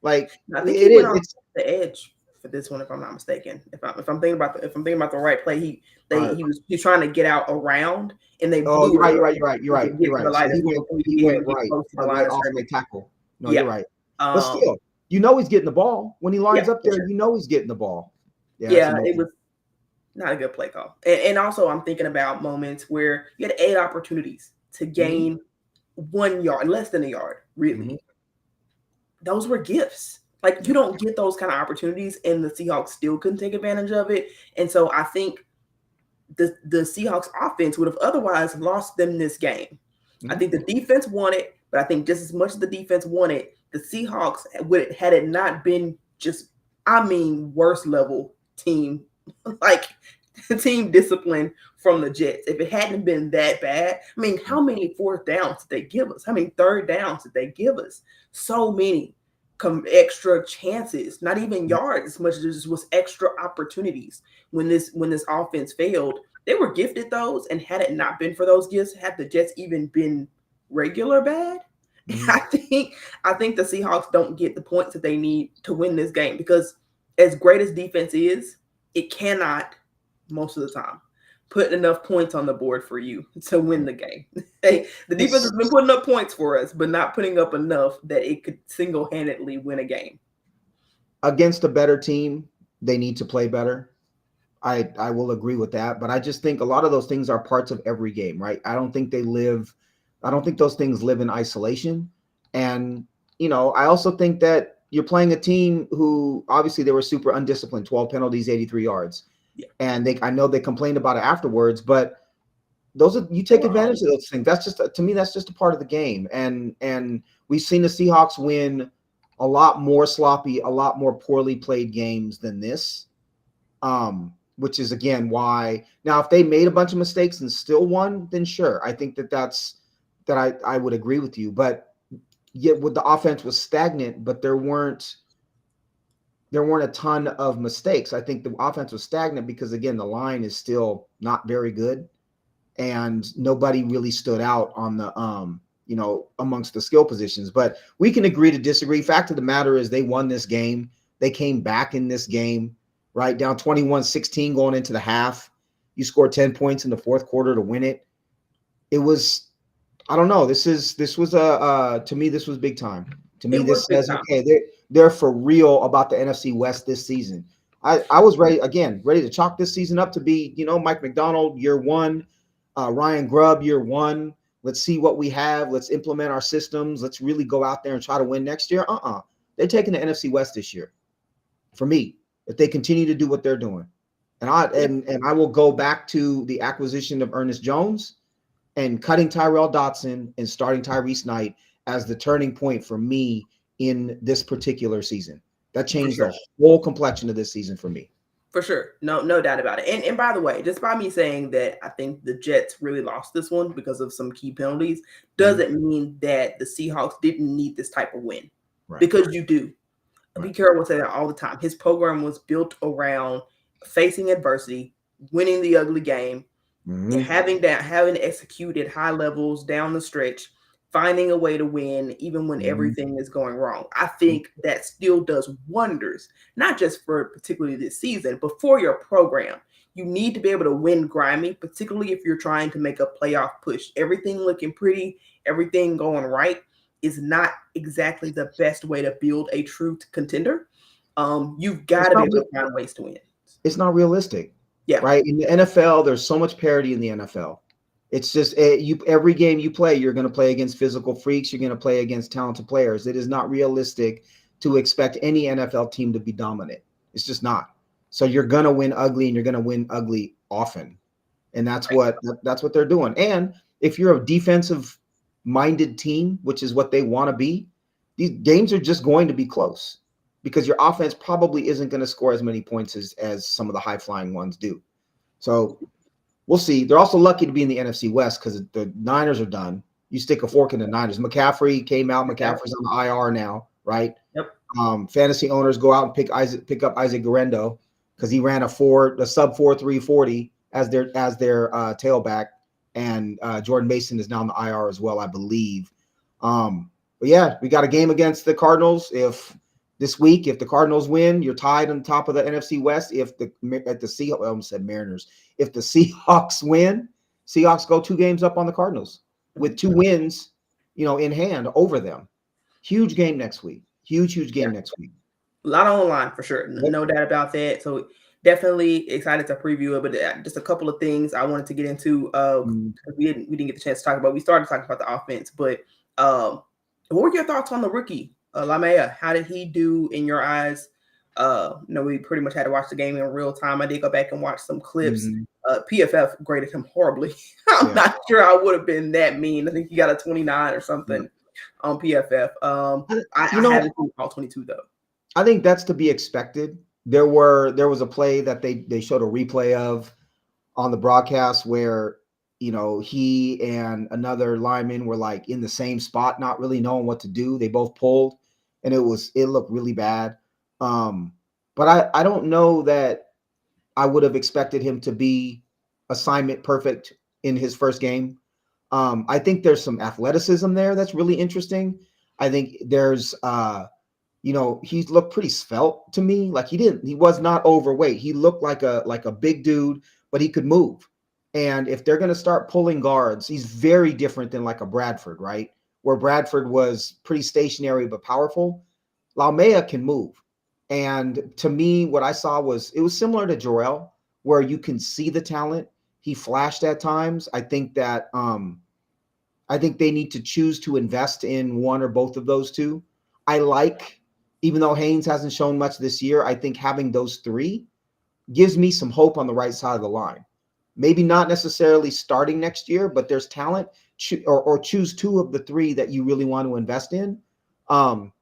Like, I think it's the edge for this one, if I'm not mistaken. If I'm thinking about the right play, he's trying to get out around, and they blew you're right. So he went right off the tackle. No, you're right. But still, he's getting the ball when he lines up there. Sure. He's getting the ball. Yeah, it was not a good play call. And also, I'm thinking about moments where you had 8 opportunities to gain 1 yard, less than a yard, really. Mm-hmm. Those were gifts. Like, you don't get those kind of opportunities, and the Seahawks still couldn't take advantage of it. And so I think the Seahawks offense would have otherwise lost them this game. Mm-hmm. I think the defense won it, but I think just as much as the defense won it, the Seahawks had it not been just, worst level team, like team discipline from the Jets. If it hadn't been that bad, how many 4th downs did they give us? How many 3rd downs did they give us? So many extra chances, not even yards as much as it was extra opportunities. When this offense failed, they were gifted those, and had it not been for those gifts, had the Jets even been regular bad, I think the Seahawks don't get the points that they need to win this game, because as great as defense is, it cannot most of the time put enough points on the board for you to win the game. The defense has been putting up points for us, but not putting up enough that it could single-handedly win a game. Against a better team, they need to play better. I will agree with that, but I just think a lot of those things are parts of every game, right? I don't think those things live in isolation. And, I also think that you're playing a team who obviously they were super undisciplined, 12 penalties, 83 yards. Yeah. And I know they complained about it afterwards, but you take advantage of those things. That's just, to me, that's just a part of the game. And we've seen the Seahawks win a lot more sloppy, a lot more poorly played games than this, which is, again, why. Now, if they made a bunch of mistakes and still won, then sure. I think I would agree with you. But yet the offense was stagnant, but there weren't a ton of mistakes. I think the offense was stagnant because, again, the line is still not very good, and nobody really stood out on the, amongst the skill positions. But we can agree to disagree. Fact of the matter is they won this game. They came back in this game, right? Down 21-16 going into the half. You scored 10 points in the fourth quarter to win it. It was, I don't know. This was to me, this was big time. To me, this says, okay, they're for real about the NFC West this season. I was ready to chalk this season up to be, Mike McDonald year 1, Ryan Grubb year 1. Let's see what we have. Let's implement our systems. Let's really go out there and try to win next year. They're taking the NFC West this year. For me, if they continue to do what they're doing, and I will go back to the acquisition of Ernest Jones and cutting Tyrell Dotson and starting Tyrese Knight as the turning point for me in this particular season. That changed the whole complexion of this season for me. For sure. No doubt about it. And by the way, just by me saying that I think the Jets really lost this one because of some key penalties doesn't mean that the Seahawks didn't need this type of win. Right. Because you do. Pete Carroll will say that all the time. His program was built around facing adversity, winning the ugly game, having to execute at high levels down the stretch, finding a way to win even when everything is going wrong. I think that still does wonders, not just for particularly this season, but for your program. You need to be able to win grimy, particularly if you're trying to make a playoff push. Everything looking pretty, everything going right is not exactly the best way to build a true contender. You've got to be able to find ways to win. It's not realistic. Yeah. Right. In the NFL, there's so much parity in the NFL. It's just every game you play, you're going to play against physical freaks. You're going to play against talented players. It is not realistic to expect any NFL team to be dominant. It's just not. So you're going to win ugly, and you're going to win ugly often. And that's what they're doing. And if you're a defensive minded team, which is what they want to be, these games are just going to be close because your offense probably isn't going to score as many points as some of the high flying ones do. So we'll see. They're also lucky to be in the NFC West because the Niners are done. You stick a fork in the Niners. McCaffrey came out. McCaffrey's on the IR now, right? Yep. Fantasy owners go out and pick up Isaac Guerrero because he ran a sub 4.340 as their tailback, and Jordan Mason is now on the IR as well, I believe. But yeah, we got a game against the Cardinals. If the Cardinals win, you're tied on top of the NFC West. If the Seahawks, I almost said Mariners. If the Seahawks win, Seahawks go 2 games up on the Cardinals with 2 wins, in hand over them. Huge game next week. Huge game next week. A lot on the line for sure. No doubt about that. So definitely excited to preview it, but just a couple of things I wanted to get into. We didn't get the chance to talk about. We started talking about the offense, but what were your thoughts on the rookie, Lamea? How did he do in your eyes? We pretty much had to watch the game in real time. I did go back and watch some clips. PFF graded him horribly. I'm not sure I would have been that mean. I think he got a 29 or something on PFF. I haven't seen all 22 though. I think that's to be expected. There was a play that they showed a replay of on the broadcast where he and another lineman were like in the same spot, not really knowing what to do. They both pulled, and it looked really bad. But I don't know that I would have expected him to be assignment perfect in his first game. I think there's some athleticism there that's really interesting. I think there's he looked pretty svelte to me. Like he was not overweight. He looked like a big dude, but he could move. And if they're going to start pulling guards, he's very different than like a Bradford, right? Where Bradford was pretty stationary but powerful. Laumea can move. And to me, what I saw was similar to Jarrell, where you can see the talent. He flashed at times. I think that they need to choose to invest in one or both of those two. Even though Haynes hasn't shown much this year, I think having those 3 gives me some hope on the right side of the line. Maybe not necessarily starting next year, but there's talent, or choose 2 of the 3 that you really want to invest in.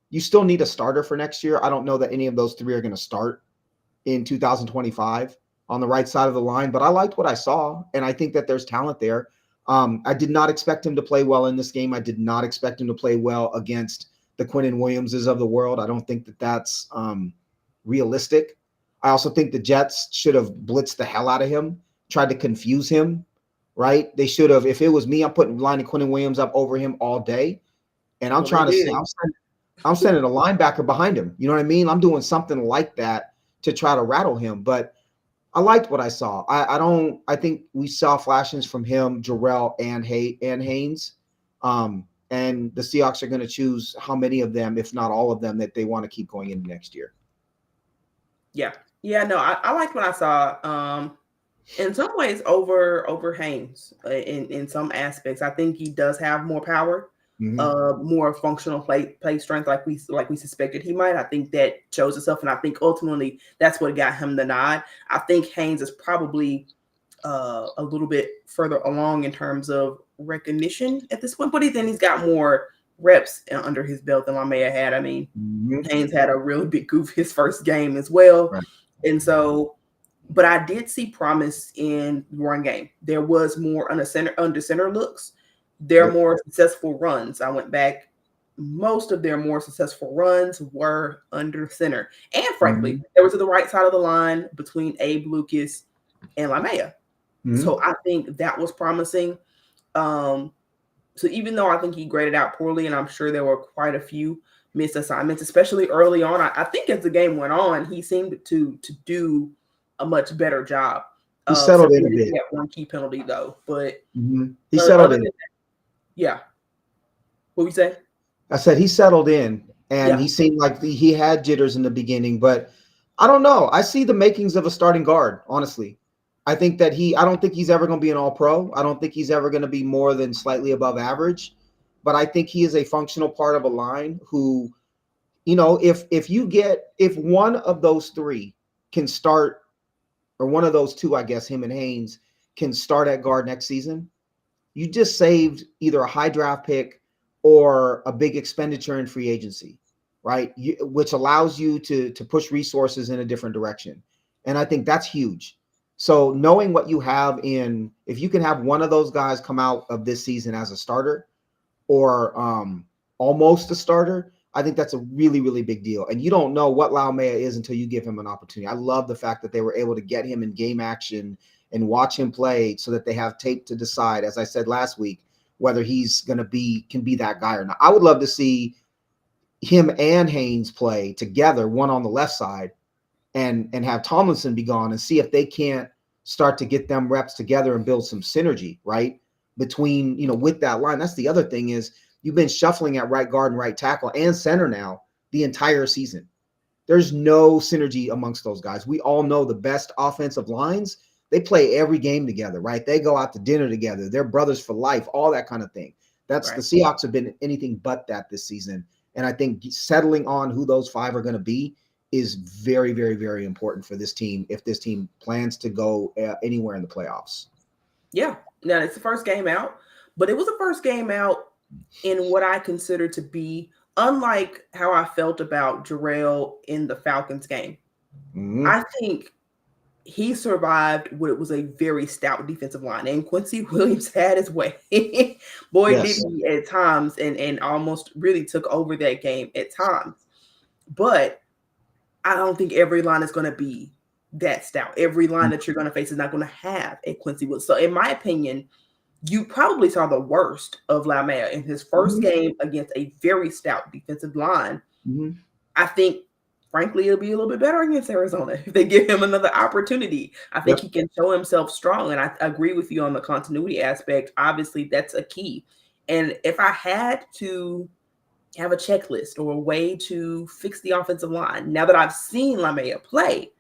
You still need a starter for next year. I don't know that any of those 3 are going to start in 2025 on the right side of the line, but I liked what I saw, and I think that there's talent there. I did not expect him to play well in this game. I did not expect him to play well against the Quinnen Williamses of the world. I don't think that that's realistic. I also think the Jets should have blitzed the hell out of him, tried to confuse him, right? They should have. If it was me, I'm putting line of Quinnen Williams up over him all day, and I'm I'm sending a linebacker behind him. You know what I mean? I'm doing something like that to try to rattle him. But I liked what I saw. I think we saw flashes from him, Jarrell, and Haynes. And the Seahawks are going to choose how many of them, if not all of them, that they want to keep going into next year. Yeah. No, I liked what I saw. In some ways, over Haynes in some aspects. I think he does have more power, more functional play strength, like we suspected he might. I think that shows itself, and I think ultimately that's what got him the nod. I think Haynes is probably a little bit further along in terms of recognition at this point, but then he's got more reps under his belt than Lamea had. I mean, Haynes had a really big goof his first game as well, right. And so, but I did see promise in the run game. There was more under center looks. There are more successful runs. I went back most of their more successful runs were under center. And frankly, they were to the right side of the line between Abe Lucas and Lamea. So I think that was promising. So even though I think he graded out poorly, and I'm sure there were quite a few missed assignments, especially early on, I think as the game went on, he seemed to do a much better job. He settled in a bit. He had one key penalty though, but he settled in. Yeah. What we say? I said he settled in, and he seemed like he had jitters in the beginning, but I don't know. I see the makings of a starting guard, honestly. I think that I don't think he's ever going to be an all-pro. I don't think he's ever going to be more than slightly above average, but I think he is a functional part of a line who, if one of those three can start, or one of those two, I guess, him and Haynes can start at guard next season, you just saved either a high draft pick or a big expenditure in free agency, right? Which allows you to push resources in a different direction. And I think that's huge. So knowing what you have if you can have one of those guys come out of this season as a starter or almost a starter, I think that's a really, really big deal. And you don't know what Laumea is until you give him an opportunity. I love the fact that they were able to get him in game action and watch him play so that they have tape to decide, as I said last week, whether he's can be that guy or not. I would love to see him and Haynes play together, one on the left side, and have Tomlinson be gone, and see if they can't start to get them reps together and build some synergy, right? Between, with that line. That's the other thing is you've been shuffling at right guard and right tackle and center now the entire season. There's no synergy amongst those guys. We all know the best offensive lines, they play every game together, right? They go out to dinner together. They're brothers for life, all that kind of thing. That's right. The Seahawks have been anything but that this season. And I think settling on who those five are going to be is very, very, very important for this team if this team plans to go anywhere in the playoffs. Yeah. Now, it's the first game out, but it was the first game out in what I consider to be, unlike how I felt about Jarrell in the Falcons game. I think he survived what was a very stout defensive line, and Quincy Williams had his way. Boy, yes. Did he at times, and almost really took over that game at times. But I don't think every line is going to be that stout. Every line that you're going to face is not going to have a Quincy Williams. So in my opinion, you probably saw the worst of Laumea in his first game against a very stout defensive line. I think, frankly, it'll be a little bit better against Arizona if they give him another opportunity. I think he can show himself strong, and I agree with you on the continuity aspect. Obviously, that's a key. And if I had to have a checklist or a way to fix the offensive line, now that I've seen Laumea play,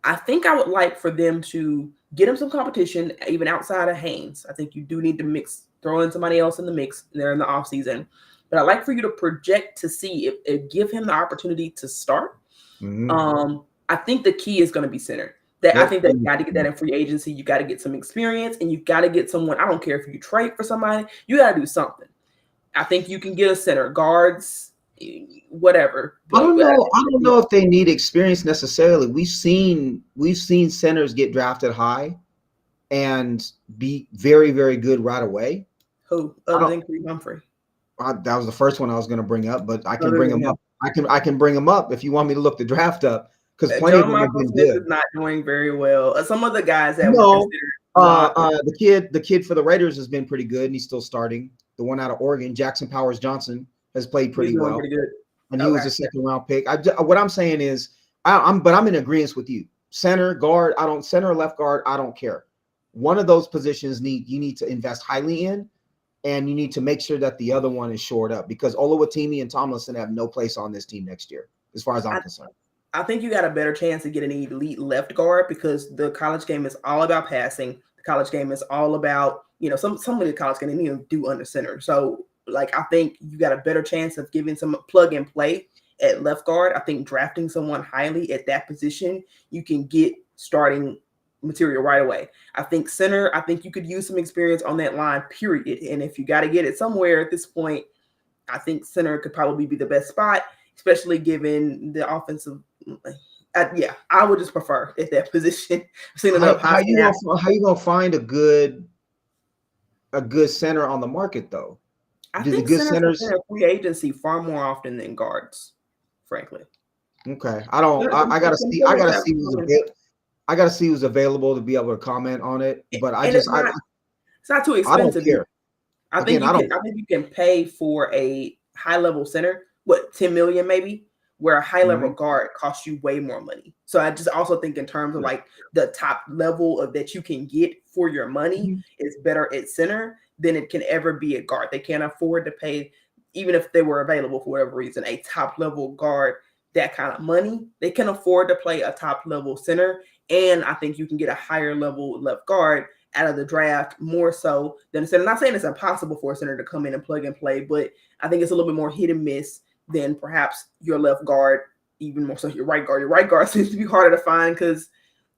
I think I would like for them to get him some competition, even outside of Haynes. I think you do need to throw in somebody else in the mix there in the offseason. But I'd like for you to project to see if give him the opportunity to start. I think the key is going to be center. I think that you got to get that in free agency. You got to get some experience, and you got to get someone. I don't care if you trade for somebody. You got to do something. I think you can get a center, guards, whatever. I don't know if they need experience necessarily. We've seen centers get drafted high and be very, very good right away. Who other than Creed Humphrey? That was the first one I was going to bring up, but I can bring him up. I can bring him up if you want me to look the draft up, because plenty of them have been good. Is not doing very well. Some of the guys that the kid for the Raiders has been pretty good, and he's still starting. The one out of Oregon, Jackson Powers Johnson, has played pretty well. Pretty good. And he was a second round pick. What I'm saying is, I'm in agreement with you. Center, guard, center or left guard, I don't care. One of those positions you need to invest highly in. And you need to make sure that the other one is shored up, because Oluwatimi and Tomlinson have no place on this team next year, as far as I'm concerned. I think you got a better chance to get an elite left guard, because the college game is all about passing. The college game is all about, some of the college game they need to do under center. So, I think you got a better chance of giving some plug and play at left guard. I think drafting someone highly at that position, you can get starting material right away. I think center, you could use some experience on that line, period. And if you got to get it somewhere at this point, I think center could probably be the best spot, especially given the offensive. I would just prefer at that position. How you gonna find a good center on the market though? I Do the think good centers have centers? been in free agency far more often than guards, frankly. Okay, I don't. I gotta Some see. I centers gotta have see who's come in, available. I gotta see who's available to be able to comment on it. But I and just, it's not too I don't expensive either. care. Again, I don't. I think you can pay for a high level center, what, 10 million maybe, where a high level Mhm. guard costs you way more money. So I just also think in terms of like the top level of that you can get for your money Mhm. is better at center than it can ever be at guard. They can't afford to pay, even if they were available for whatever reason, a top level guard that kind of money. They can afford to play a top level center. And I think you can get a higher level left guard out of the draft more so than a center. I'm not saying it's impossible for a center to come in and plug and play, but I think it's a little bit more hit and miss than perhaps your left guard, even more so your right guard. Your right guard seems to be harder to find because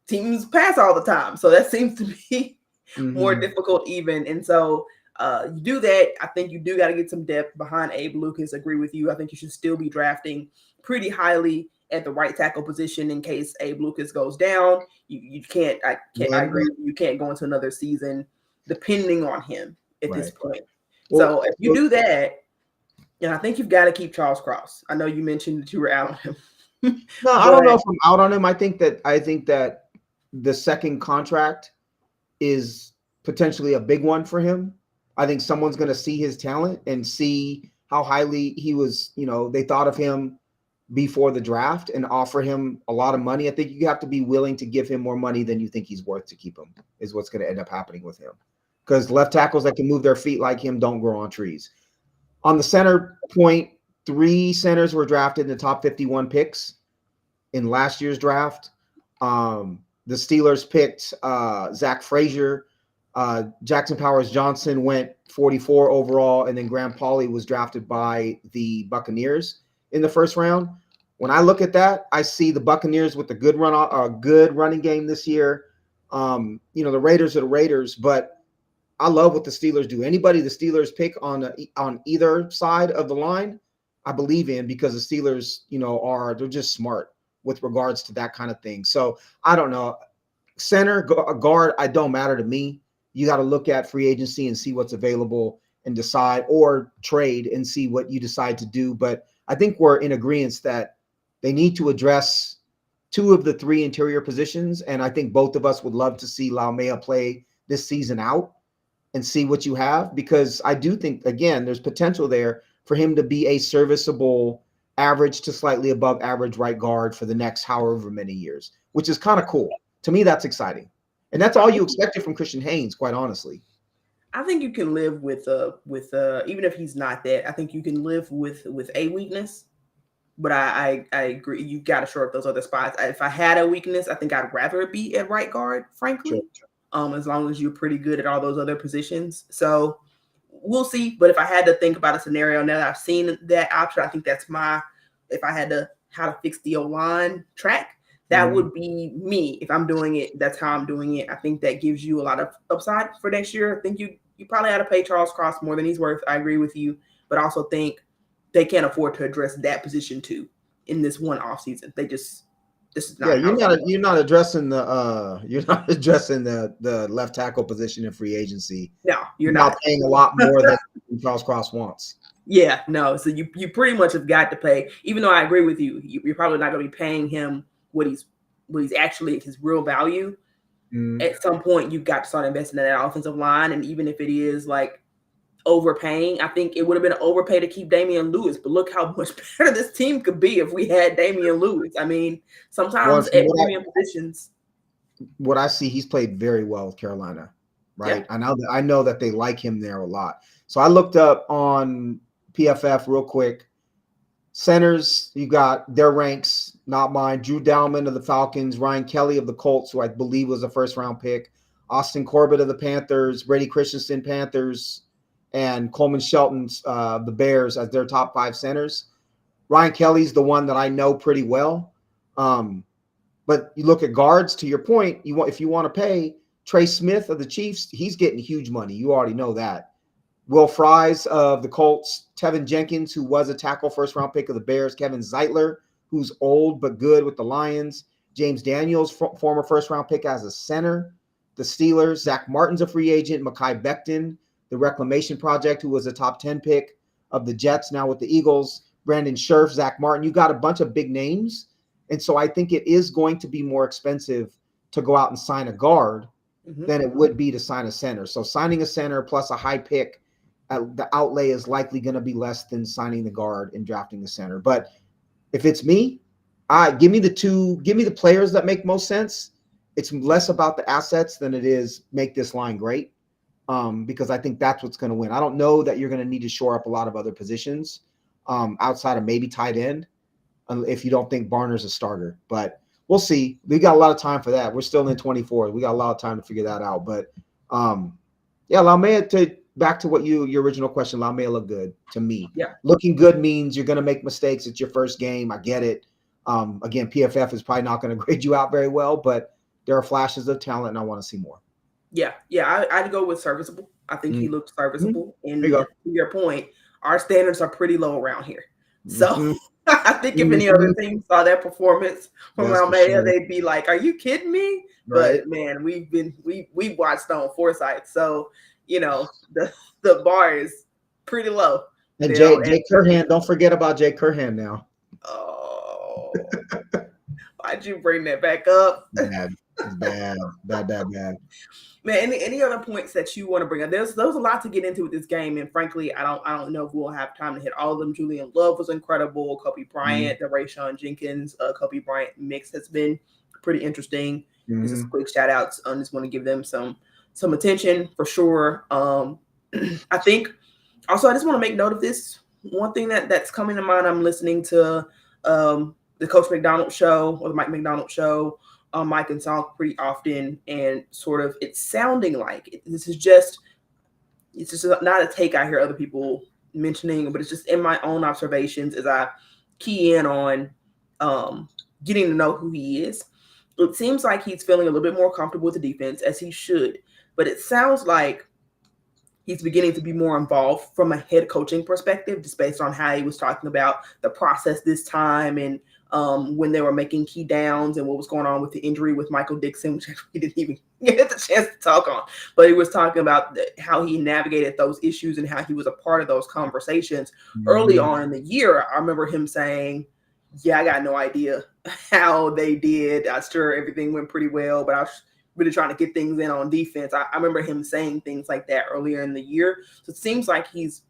teams pass all the time. So that seems to be more difficult even. And so you do that. I think you do got to get some depth behind Abe Lucas. Agree with you. I think you should still be drafting pretty highly at the right tackle position in case Abe Lucas goes down. You can't. I agree. You can't go into another season depending on him at this point. Well, So if you do that, and I think you've got to keep Charles Cross. I know you mentioned that you were out on him. no, I don't know if I'm out on him. I think that the second contract is potentially a big one for him. I think someone's going to see his talent and see how highly he was, they thought of him before the draft and offer him a lot of money. I think you have to be willing to give him more money than you think he's worth to keep him, is what's going to end up happening with him. Because left tackles that can move their feet like him don't grow on trees. On the center point, 3 centers were drafted in the top 51 picks in last year's draft. The Steelers picked Zach Frazier. Jackson Powers Johnson went 44 overall, and then Graham Pauly was drafted by the Buccaneers in the first round. When I look at that, I see the Buccaneers with a good running game this year. The Raiders are the Raiders, but I love what the Steelers do. Anybody the Steelers pick on either side of the line, I believe in, because the Steelers, they're just smart with regards to that kind of thing. So I don't know. Center, guard, I don't matter to me. You got to look at free agency and see what's available and decide, or trade and see what you decide to do. But I think we're in agreement that they need to address 2 of the 3 interior positions. And I think both of us would love to see Laumea play this season out and see what you have, because I do think, again, there's potential there for him to be a serviceable average to slightly above average right guard for the next however many years, which is kind of cool. To me, that's exciting. And that's all you expected from Christian Haynes, quite honestly. I think you can live with even if he's not that, I think you can live with a weakness. But I agree. You got to shore up those other spots. If I had a weakness, I think I'd rather it be at right guard, frankly. Sure. As long as you're pretty good at all those other positions. So we'll see. But if I had to think about a scenario now that I've seen that option, I think that's if I had to how to fix the O-line track, that would be me. If I'm doing it, that's how I'm doing it. I think that gives you a lot of upside for next year. I think you probably had to pay Charles Cross more than he's worth. I agree with you. But I also think they can't afford to address that position too in this one offseason. This is not. Yeah, you're not addressing the left tackle position in free agency. No, you're not paying a lot more than Charles Cross wants. Yeah, no. So you pretty much have got to pay. Even though I agree with you, you're probably not going to be paying him what he's actually his real value. At some point, you've got to start investing in that offensive line, and even if it is like overpaying, I think it would have been an overpay to keep Damian Lewis. But look how much better this team could be if we had Damian Lewis. I mean, sometimes at premium positions. What I see, he's played very well with Carolina, right? Yeah. I know that they like him there a lot. So I looked up on PFF real quick. Centers, you got their ranks, not mine. Drew Dalman of the Falcons, Ryan Kelly of the Colts, who I believe was a first-round pick, Austin Corbett of the Panthers, Brady Christensen, Panthers, and Coleman Shelton, the Bears, as their top 5 centers. Ryan Kelly's the one that I know pretty well. But you look at guards, to your point, if you want to pay Trey Smith of the Chiefs, he's getting huge money. You already know that. Will Fries of the Colts, Tevin Jenkins, who was a tackle first-round pick of the Bears, Kevin Zeitler, who's old but good with the Lions, James Daniels, former first-round pick as a center, the Steelers, Zach Martin's a free agent, Mekhi Becton, the Reclamation Project, who was a top 10 pick of the Jets, now with the Eagles, Brandon Scherf, Zach Martin. You got a bunch of big names. And so I think it is going to be more expensive to go out and sign a guard than it would be to sign a center. So signing a center plus a high pick, the outlay is likely going to be less than signing the guard and drafting the center. But if it's me, give me the players that make most sense. It's less about the assets than it is make this line great, because I think that's what's going to win. I don't know that you're going to need to shore up a lot of other positions outside of maybe tight end if you don't think Barner's a starter. But we'll see. We got a lot of time for that. We're still in 24. We got a lot of time to figure that out. But Laumea, back to what your original question, Laumea looked good to me. Yeah. Looking good means you're going to make mistakes. It's your first game. I get it. Again, PFF is probably not going to grade you out very well, but there are flashes of talent, and I want to see more. Yeah. I'd go with serviceable. I think he looked serviceable. And to your point, our standards are pretty low around here. So I think if any other team saw that performance from Laumea, they'd be like, "Are you kidding me?" Right. But man, we've watched on Foresight, so the bar is pretty low. And Jay Curhan, don't forget about Jay Curhan now. Oh, why'd you bring that back up? Bad. Man, any other points that you want to bring up? There's a lot to get into with this game, and frankly, I don't know if we'll have time to hit all of them. Julian Love was incredible. Kobe Bryant, the Rayshawn Jenkins, Kobe Bryant mix has been pretty interesting. Just quick shout outs. I just want to give them some attention for sure. I think also I just want to make note of this. One thing that's coming to mind. I'm listening to the Coach McDonald show or the Mike McDonald show. Mike and Salk pretty often, and sort of it's sounding like it's just not a take I hear other people mentioning, but it's just in my own observations as I key in on getting to know who he is. It seems like he's feeling a little bit more comfortable with the defense, as he should, but it sounds like he's beginning to be more involved from a head coaching perspective, just based on how he was talking about the process this time and when they were making key downs and what was going on with the injury with Michael Dixon, which we didn't even get the chance to talk on. But he was talking about how he navigated those issues and how he was a part of those conversations early on in the year. I remember him saying, "Yeah, I got no idea how they did. I'm sure everything went pretty well, but I was really trying to get things in on defense." I remember him saying things like that earlier in the year. So it seems like he's,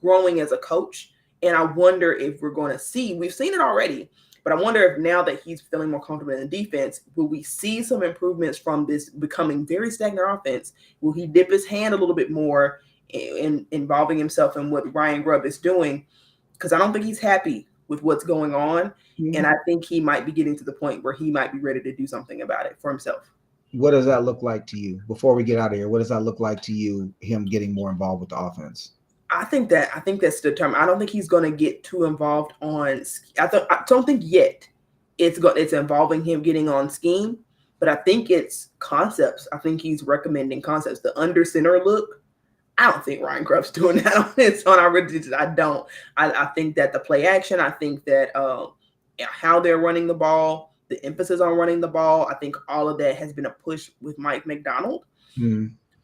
growing as a coach. And I wonder if we're going to see, we've seen it already, but I wonder if now that he's feeling more comfortable in the defense, will we see some improvements from this becoming very stagnant offense? Will he dip his hand a little bit more in involving himself in what Ryan Grubb is doing? Because I don't think he's happy with what's going on. And I think he might be getting to the point where he might be ready to do something about it for himself. What does that look like to you? Before we get out of here, what does that look like to you, him getting more involved with the offense? I think that's determined. I don't think he's going to get too involved on. I don't think yet it's involving him getting on scheme, but I think it's concepts. I think he's recommending concepts. The under center look. I don't think Ryan Grubb's doing that on our rigid. I don't. I think that the play action. I think that how they're running the ball, the emphasis on running the ball. I think all of that has been a push with Mike McDonald.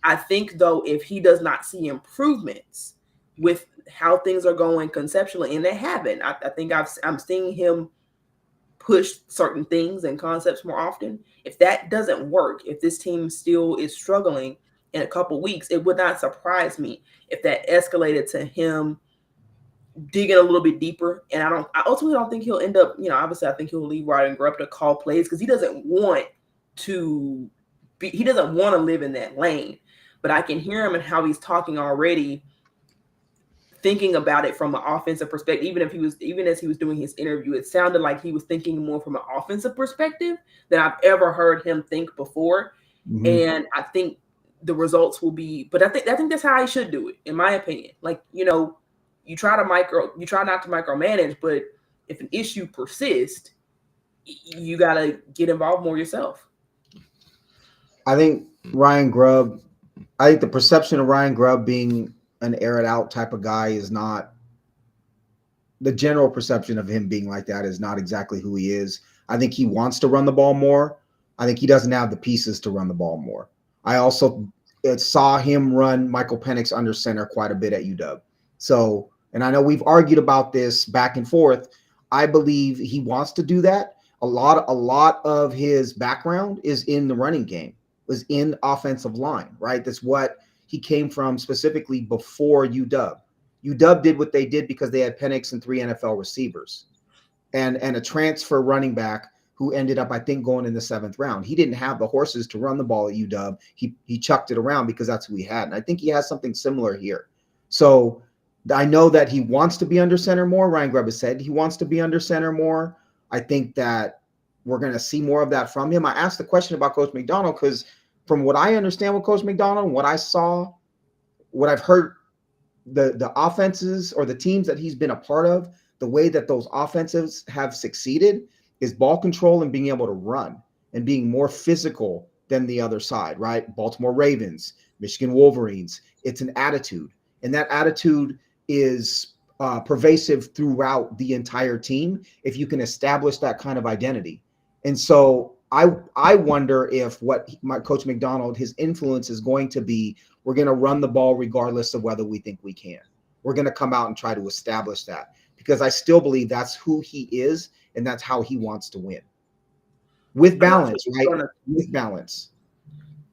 I think though, if he does not see improvements with how things are going conceptually, and they haven't. I think I'm seeing him push certain things and concepts more often. If that doesn't work, if this team still is struggling in a couple weeks, it would not surprise me if that escalated to him digging a little bit deeper. And I ultimately don't think he'll end up, obviously I think he'll leave Ryan Grubb to call plays because he doesn't want to live in that lane. But I can hear him and how he's talking already, thinking about it from an offensive perspective. Even as he was doing his interview, it sounded like he was thinking more from an offensive perspective than I've ever heard him think before. And I think the results will be, but I think that's how he should do it, in my opinion. Like, you try not to micromanage, but if an issue persists, you got to get involved more yourself. I think the perception of Ryan Grubb being an air it out type of guy is not the general perception of him being like that is not exactly who he is. I think he wants to run the ball more. I think he doesn't have the pieces to run the ball more. I also saw him run Michael Penix under center quite a bit at UW. So, and I know we've argued about this back and forth. I believe he wants to do that. A lot of his background is in the running game, was in offensive line, right? That's what he came from specifically before UW. UW did what they did because they had Penix and 3 NFL receivers and a transfer running back who ended up, I think, going in the 7th round. He didn't have the horses to run the ball at UW. He chucked it around because that's who he had. And I think he has something similar here. So I know that he wants to be under center more. Ryan Grubb has said he wants to be under center more. I think that we're going to see more of that from him. I asked the question about Coach McDonald because from what I understand with Coach McDonald, what I saw, what I've heard, the offenses or the teams that he's been a part of, the way that those offenses have succeeded is ball control and being able to run and being more physical than the other side, right? Baltimore Ravens, Michigan Wolverines, it's an attitude. And that attitude is pervasive throughout the entire team if you can establish that kind of identity. And so I wonder if what my Coach McDonald, his influence is going to be, we're going to run the ball regardless of whether we think we can. We're going to come out and try to establish that because I still believe that's who he is and that's how he wants to win. With balance, right? With balance.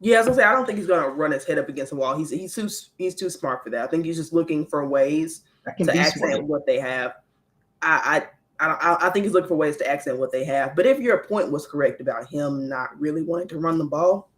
Yeah, I was gonna say I don't think he's gonna run his head up against the wall. He's too smart for that. I think he's just looking for ways to accent what they have. I think he's looking for ways to accent what they have. But if your point was correct about him not really wanting to run the ball,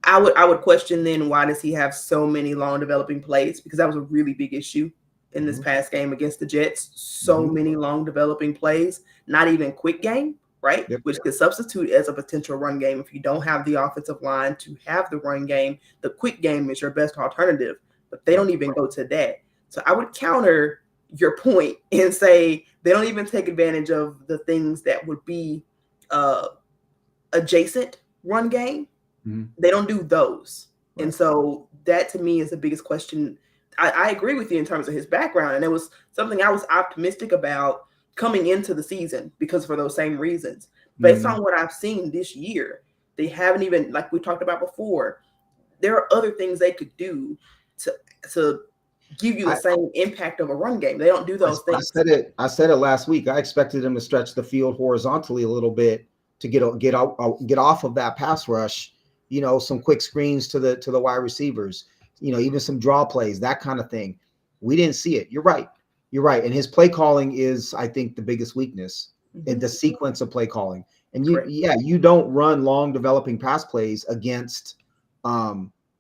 I would question then why does he have so many long developing plays? Because that was a really big issue in this past game against the Jets. So many long developing plays, not even quick game, right? Yep. Which could substitute as a potential run game. If you don't have the offensive line to have the run game, the quick game is your best alternative, but they don't even go to that. So I would counter your point and say they don't even take advantage of the things that would be adjacent run game. They don't do those. Right. And so that to me is the biggest question. I agree with you in terms of his background. And it was something I was optimistic about coming into the season because for those same reasons. Based on what I've seen this year, they haven't even, like we talked about before, there are other things they could do to give you the same impact of a run game. They don't do those things. I said it last week. I expected them to stretch the field horizontally a little bit to get off of that pass rush. You know, some quick screens to the wide receivers. You know, even some draw plays, that kind of thing. We didn't see it. You're right. And his play calling is, I think, the biggest weakness in the sequence of play calling. And you don't run long developing pass plays against tremendous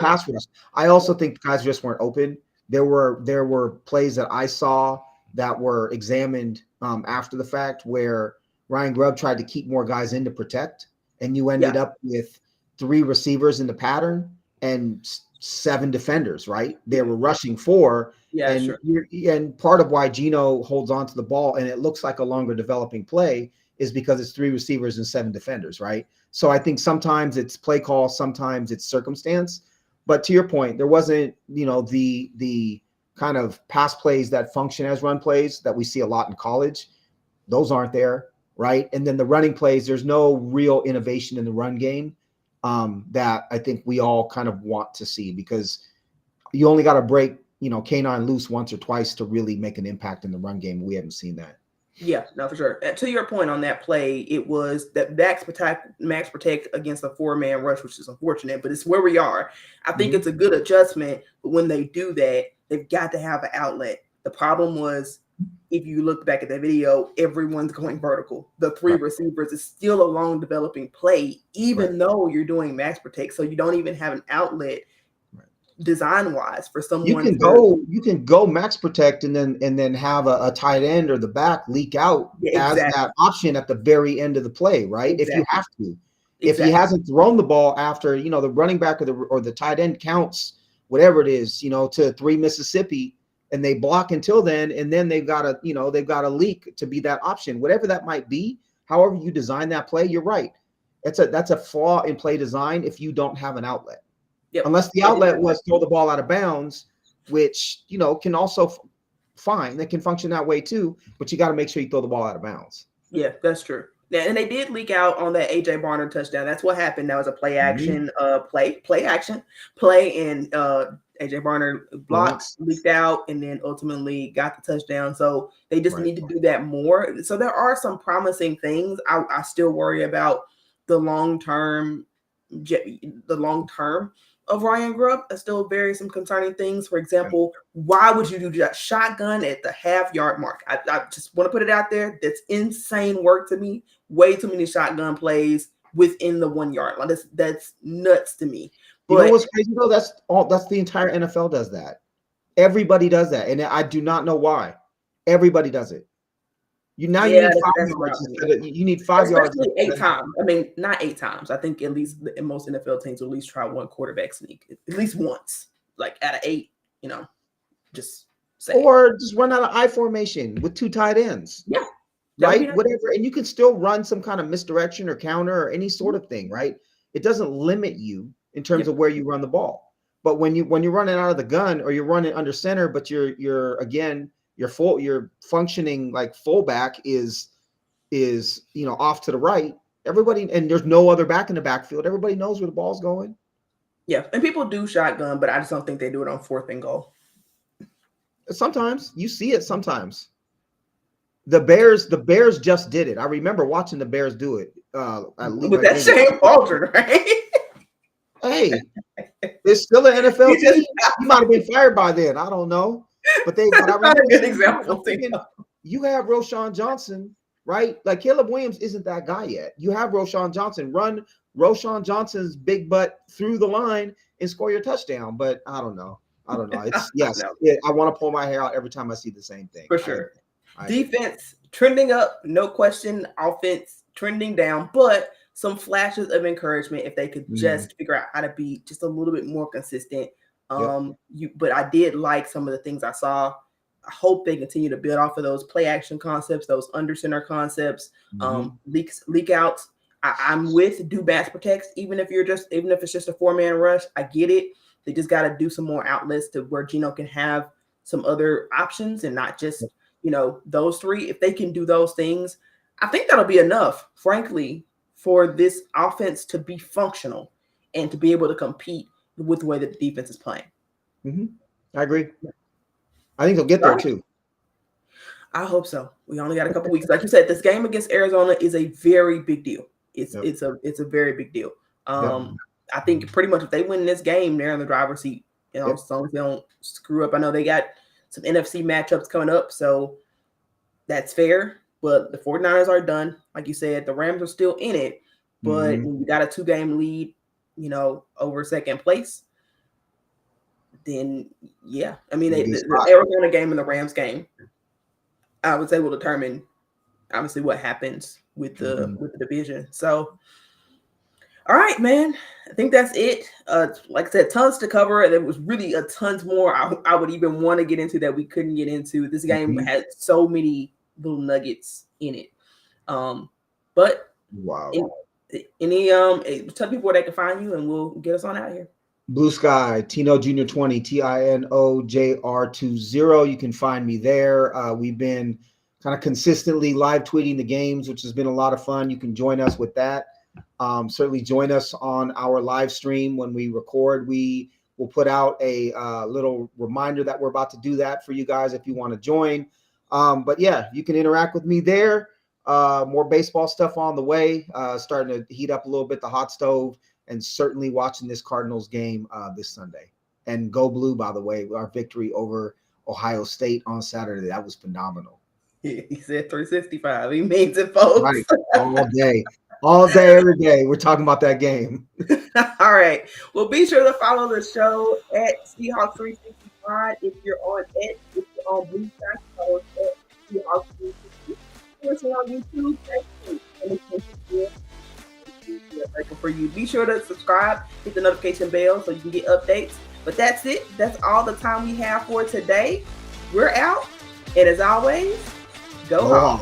pass rush. I also think the guys just weren't open. There were plays that I saw that were examined after the fact where Ryan Grubb tried to keep more guys in to protect, and you ended up with 3 receivers in the pattern and 7 defenders, right? They were rushing 4. And part of why Geno holds on to the ball and it looks like a longer developing play is because it's 3 receivers and 7 defenders, right? So I think sometimes it's play call, sometimes it's circumstance. But to your point, there wasn't, the kind of pass plays that function as run plays that we see a lot in college. Those aren't there, right? And then the running plays, there's no real innovation in the run game that I think we all kind of want to see because you only got to break, K9 loose once or twice to really make an impact in the run game. We haven't seen that. Yeah, no, for sure. And to your point on that play, it was that max protect against a 4-man rush, which is unfortunate, but it's where we are. I think it's a good adjustment, but when they do that, they've got to have an outlet. The problem was, if you look back at the video, everyone's going vertical. The 3 receivers is still a long developing play, even though you're doing max protect. So you don't even have an outlet design wise for someone. You can go max protect and then have a tight end or the back leak out as that option at the very end of the play, right? If you have to. If he hasn't thrown the ball after, the running back or the tight end counts, whatever it is, to 3 Mississippi, and they block until then, and then they've got a leak to be that option, whatever that might be. However you design that play, you're right. That's a flaw in play design if you don't have an outlet. Yep. Unless the outlet was throw the ball out of bounds, which can also fine. That can function that way too, but you got to make sure you throw the ball out of bounds. Yeah, that's true. Yeah, and they did leak out on that AJ Barner touchdown. That's what happened. That was a play action, play action, and AJ Barner blocked, leaked out, and then ultimately got the touchdown. So they just need to do that more. So there are some promising things. I still worry about the long term of Ryan Grubb. Are still some concerning things. For example, why would you do that shotgun at the half-yard mark? I just want to put it out there. That's insane work to me. Way too many shotgun plays within the 1 yard line. That's nuts to me. But you know what's crazy though? That's the entire NFL does that. Everybody does that, and I do not know why. Everybody does it. You need 5 yards you need 5 yards. 8 times. I mean, not 8 times. I think at least in most NFL teams will at least try one quarterback sneak at least once. Like out of 8, just say. Or just run out of I formation with 2 tight ends. Yeah. Right? Whatever. And you can still run some kind of misdirection or counter or any sort of thing, right? It doesn't limit you in terms of where you run the ball. But when you're running out of the gun or you're running under center, but you're functioning like fullback is off to the right. Everybody, and there's no other back in the backfield. Everybody knows where the ball's going. Yeah, and people do shotgun, but I just don't think they do it on 4th and goal. Sometimes you see it. Sometimes the Bears just did it. I remember watching the Bears do it. With that same Aldrin, right? Hey, it's still an NFL team. He might have been fired by then. I don't know. But I remember a good example. You have Roschon Johnson, right? Like Caleb Williams isn't that guy yet. You have Roschon Johnson. Run Roschon Johnson's big butt through the line and score your touchdown. But I don't know. It's I want to pull my hair out every time I see the same thing. For sure. Defense trending up, no question. Offense trending down, but some flashes of encouragement if they could just figure out how to be just a little bit more consistent. But I did like some of the things I saw. I hope they continue to build off of those play action concepts, those under center concepts, leak outs. I'm with do bats protects, even if it's just a 4-man rush. I get it. They just got to do some more outlets to where Geno can have some other options and not just those 3. If they can do those things, I think that'll be enough, frankly, for this offense to be functional and to be able to compete with the way that the defense is playing. I agree. I think they'll get there too. I hope so. We only got a couple weeks. Like you said, this game against Arizona is a very big deal. It's a very big deal. I think pretty much if they win this game, they're in the driver's seat. As long as they don't screw up. I know they got some NFC matchups coming up, so that's fair. But the 49ers are done. Like you said, the Rams are still in it. But when you got a 2-game lead, over 2nd place, then I mean, the Arizona game and the Rams game, I would say, will determine obviously what happens with the division. So, all right, man, I think that's it. Like I said, tons to cover. There was really a tons more I would even want to get into that we couldn't get into. This game had so many little nuggets in it. But wow. Tell people where they can find you and we'll get us on out of here. Blue Sky, Tino Jr. 20, TINOJR20. You can find me there. We've been kind of consistently live tweeting the games, which has been a lot of fun. You can join us with that. Certainly join us on our live stream when we record. We will put out a little reminder that we're about to do that for you guys if you want to join. But yeah, you can interact with me there. More baseball stuff on the way, starting to heat up a little bit, the hot stove, and certainly watching this Cardinals game this Sunday. And go blue, by the way, our victory over Ohio State on Saturday. That was phenomenal. He said 365. He means it, folks. Right. All day, every day. We're talking about that game. All right. Well, be sure to follow the show at Seahawks360-Randomness. If you're on X, if you're on Blue Sky, follow us at Seahawks360. Listen on YouTube. Thank you. For you. Be sure to subscribe, hit the notification bell so you can get updates. But that's it. That's all the time we have for today. We're out. And as always, go home.